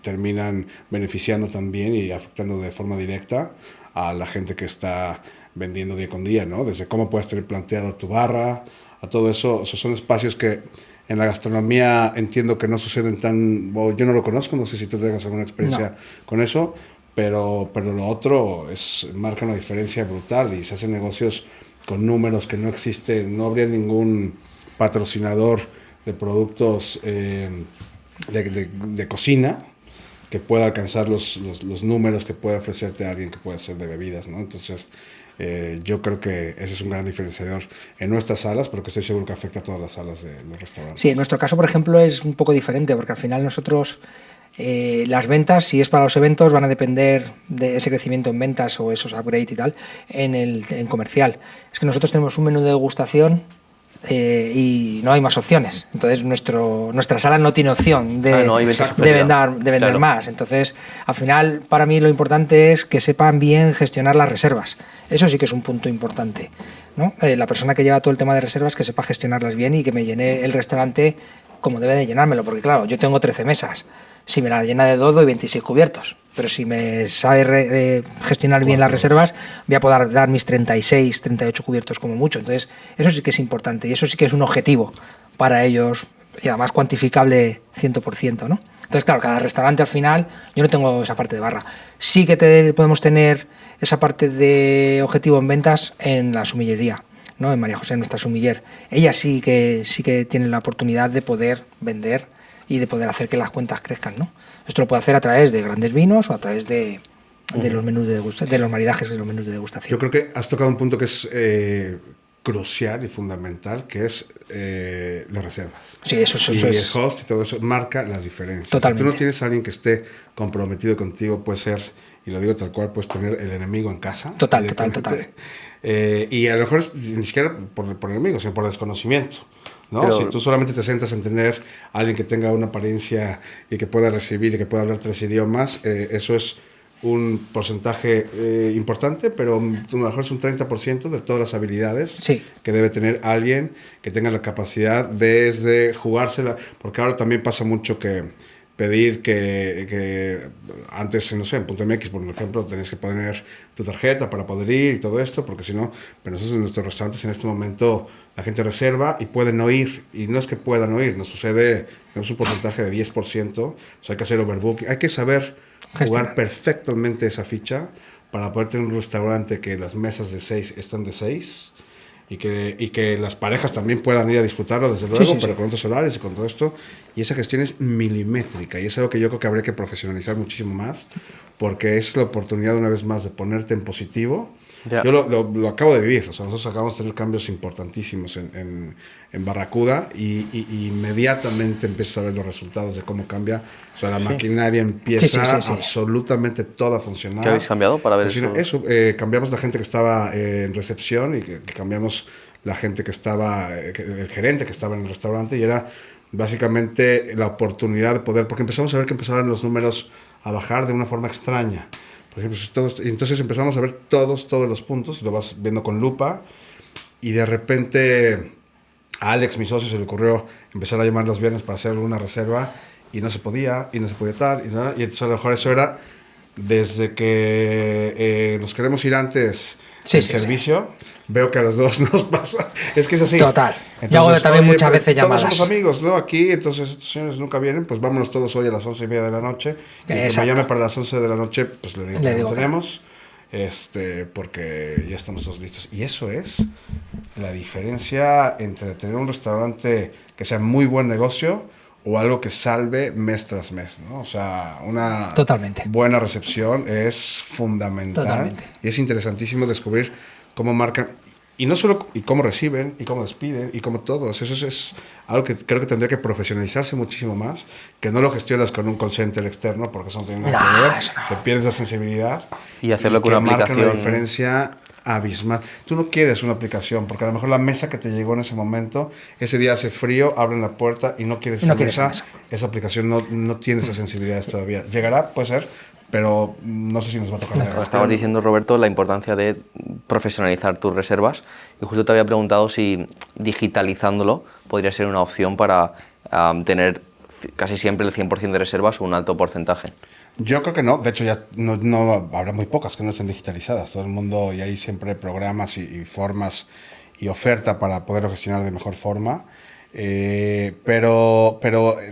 B: terminan beneficiando también y afectando de forma directa a la gente que está vendiendo día con día, ¿no? Desde cómo puedes tener planteado tu barra, a todo eso. Esos son espacios que en la gastronomía entiendo que no suceden yo no lo conozco, no sé si tú tengas alguna experiencia con eso, pero lo otro marca una diferencia brutal y se hacen negocios con números que no existen, no habría ningún patrocinador de productos de cocina que pueda alcanzar los números que puede ofrecerte alguien que pueda hacer de bebidas, ¿no? Entonces, yo creo que ese es un gran diferenciador en nuestras salas, pero que estoy seguro que afecta a todas las salas de los restaurantes.
A: Sí, en nuestro caso, por ejemplo, es un poco diferente, porque al final nosotros, las ventas, si es para los eventos, van a depender de ese crecimiento en ventas o esos upgrades y tal, en comercial. Es que nosotros tenemos un menú de degustación y no hay más opciones. Entonces nuestra sala no tiene opción de,
C: no hay
A: de vender
C: claro.
A: más. Entonces, al final, para mí lo importante es que sepan bien gestionar las reservas. Eso sí que es un punto importante, ¿no? La persona que lleva todo el tema de reservas, que sepa gestionarlas bien y que me llene el restaurante como debe de llenármelo, porque claro, yo tengo 13 mesas. Si me la llena de 2, doy 26 cubiertos. Pero si me sabe gestionar bien las reservas, voy a poder dar mis 36, 38 cubiertos como mucho. Entonces, eso sí que es importante y eso sí que es un objetivo para ellos y además cuantificable 100%, ¿no? Entonces, claro, cada restaurante al final, yo no tengo esa parte de barra. Sí que podemos tener esa parte de objetivo en ventas en la sumillería, ¿no? En María José, nuestra sumiller. Ella sí que tiene la oportunidad de poder vender y de poder hacer que las cuentas crezcan, ¿no? Esto lo puede hacer a través de grandes vinos o a través de los menús de degustación, de los maridajes de los menús de degustación.
B: Yo creo que has tocado un punto que es crucial y fundamental, que es las reservas.
A: Sí, eso
B: y
A: es.
B: el host y todo eso marca las diferencias.
A: Totalmente.
B: Si tú no tienes a alguien que esté comprometido contigo, puede ser, y lo digo tal cual, puedes tener el enemigo en casa.
A: Total.
B: Y a lo mejor ni siquiera por enemigo, sino por desconocimiento, ¿no?
C: Pero,
B: si tú solamente te sientas en tener a alguien que tenga una apariencia y que pueda recibir y que pueda hablar 3 idiomas, eso es un porcentaje importante, pero a lo mejor es un 30% de todas las habilidades que debe tener alguien que tenga la capacidad desde jugársela, porque ahora también pasa mucho que pedir que antes, no sé, en Punto MX, por ejemplo, tenías que poner tu tarjeta para poder ir y todo esto, porque si no, pero nosotros en nuestros restaurantes en este momento la gente reserva y puede no ir, y no es que puedan no ir, nos sucede, tenemos un porcentaje de 10%, o sea, hay que hacer overbooking, hay que saber jugar perfectamente esa ficha para poder tener un restaurante que las mesas de 6 están de 6 y que las parejas también puedan ir a disfrutarlo, desde luego, pero con otros horarios y con todo esto. Y esa gestión es milimétrica y es algo que yo creo que habría que profesionalizar muchísimo más, porque es la oportunidad una vez más de ponerte en positivo. Yo lo acabo de vivir, o sea, nosotros acabamos de tener cambios importantísimos en Barracuda y inmediatamente empiezas a ver los resultados de cómo cambia, o sea, la maquinaria empieza absolutamente toda a funcionar.
C: ¿Qué habéis cambiado para ver eso?
B: Cambiamos la gente que estaba en recepción y que cambiamos la gente que estaba, el gerente que estaba en el restaurante, y era básicamente la oportunidad de poder, porque empezamos a ver que empezaban los números a bajar de una forma extraña. Por ejemplo, entonces empezamos a ver todos los puntos, lo vas viendo con lupa, y de repente a Alex, mi socio, se le ocurrió empezar a llamar los viernes para hacer una reserva, y no se podía tal, y entonces a lo mejor eso era desde que nos queremos ir antes del servicio. Veo que a los dos nos pasa. Es que es así.
A: Total.
B: Entonces,
A: yo hago también muchas veces llamadas.
B: Todos somos amigos, ¿no? Aquí, entonces estos señores nunca vienen, pues vámonos todos hoy a las 11:30 de la noche. Y que me llame para las 11 de la noche, pues le digo que no tenemos. Porque ya estamos todos listos. Y eso es la diferencia entre tener un restaurante que sea muy buen negocio o algo que salve mes tras mes, ¿no? O sea, una buena recepción es fundamental.
A: Totalmente.
B: Y es interesantísimo descubrir cómo marcan, y no solo y cómo reciben, y cómo despiden, y cómo todo. Eso es algo que creo que tendría que profesionalizarse muchísimo más, que no lo gestionas con un call center externo, porque eso no tiene nada que ver, se pierde esa sensibilidad.
C: Y hacerlo con una aplicación.
B: Marca una diferencia abismal. Tú no quieres una aplicación, porque a lo mejor la mesa que te llegó en ese momento, ese día hace frío, abren la puerta y no quieres esa mesa. Esa aplicación no tiene esa sensibilidad todavía. Llegará, puede ser, pero no sé si nos va a tocar.
C: Estabas diciendo, Roberto, la importancia de profesionalizar tus reservas, y justo te había preguntado si digitalizándolo podría ser una opción para tener casi siempre el 100% de reservas o un alto porcentaje.
B: Yo creo que no, de hecho ya no habrá muy pocas que no estén digitalizadas, todo el mundo, y hay siempre programas y formas y oferta para poderlo gestionar de mejor forma. Pero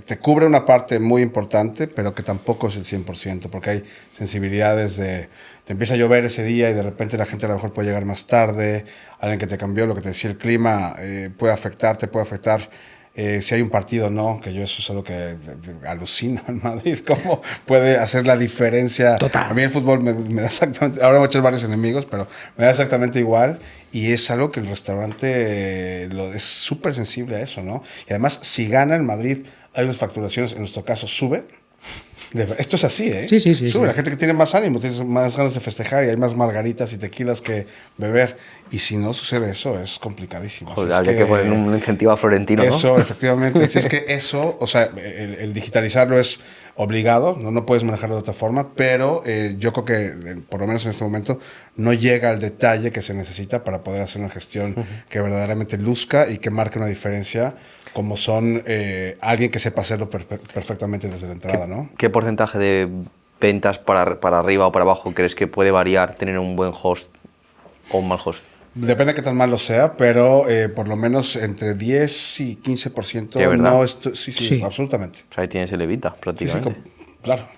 B: te cubre una parte muy importante, pero que tampoco es el 100%, porque hay sensibilidades te empieza a llover ese día y de repente la gente a lo mejor puede llegar más tarde, alguien que te cambió, lo que te decía el clima, puede afectar. Si hay un partido o no, que yo eso es algo que alucino en Madrid, cómo puede hacer la diferencia.
A: Total.
B: A mí el fútbol me da exactamente, ahora muchos varios enemigos, pero me da exactamente igual, y es algo que el restaurante es súper sensible a eso, ¿no? Y además, si gana el Madrid, hay unas facturaciones, en nuestro caso, suben, Esto es así, ¿eh?
A: Sí.
B: La gente que tiene más ánimo, tiene más ganas de festejar y hay más margaritas y tequilas que beber. Y si no sucede eso, es complicadísimo.
C: Joder, habría que poner un incentivo a Florentino, ¿no?
B: Eso, efectivamente. Si es que eso, o sea, el digitalizarlo es obligado, no puedes manejarlo de otra forma, pero yo creo que, por lo menos en este momento, no llega al detalle que se necesita para poder hacer una gestión que verdaderamente luzca y que marque una diferencia, como son alguien que sepa hacerlo perfectamente desde la entrada, ¿no?
C: ¿Qué porcentaje de ventas para arriba o para abajo crees que puede variar tener un buen host o un mal host?
B: Depende de qué tan malo sea, pero por lo menos entre 10 y 15%.
C: ¿De verdad?
B: No, sí, absolutamente.
C: O sea, ahí tienes el Evita, prácticamente.
B: Claro.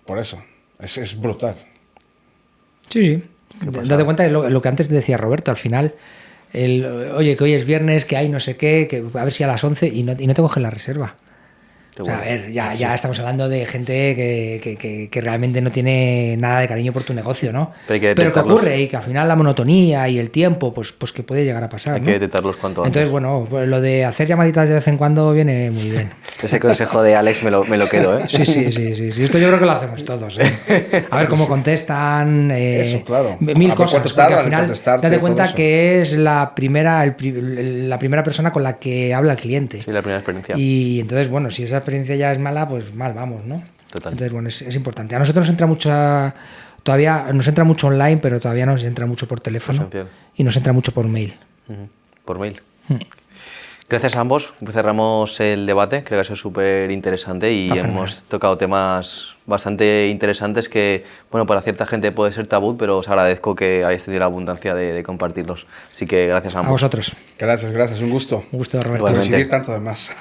B: Por eso. Es brutal.
A: Sí. Date cuenta de lo que antes decía Roberto, al final, oye, que hoy es viernes, que hay no sé qué, que a ver si a las 11 y no te cogen la reserva. O sea, a ver, ya estamos hablando de gente que realmente no tiene nada de cariño por tu negocio, ¿no? Pero que ocurre y que al final la monotonía y el tiempo, pues que puede llegar a pasar.
C: Hay que detectarlos cuanto antes.
A: Entonces, bueno, pues lo de hacer llamaditas de vez en cuando viene muy bien.
C: Ese consejo de Alex me lo quedo, ¿eh?
A: Sí. Esto yo creo que lo hacemos todos, ¿eh? A ver cómo contestan.
B: Eso, claro.
A: Mil cosas. Porque al final, date cuenta
B: eso.
A: que es la primera persona con la que habla el cliente.
C: Sí, la primera experiencia.
A: Y entonces, bueno, si esa experiencia ya es mala, pues mal vamos, ¿no?
C: Total.
A: Entonces, bueno, es importante. A nosotros nos entra todavía nos entra mucho online, pero todavía nos entra mucho por teléfono.
C: Esencial.
A: Y nos entra mucho por mail.
C: Por mail. Gracias a ambos. Cerramos el debate. Creo que ha sido súper interesante y hemos tocado temas bastante interesantes que, bueno, para cierta gente puede ser tabú, pero os agradezco que hayáis tenido la abundancia de compartirlos. Así que gracias a ambos.
A: A vosotros.
B: Gracias. Un gusto.
A: Un gusto, Roberto.
B: Coincidir tanto además.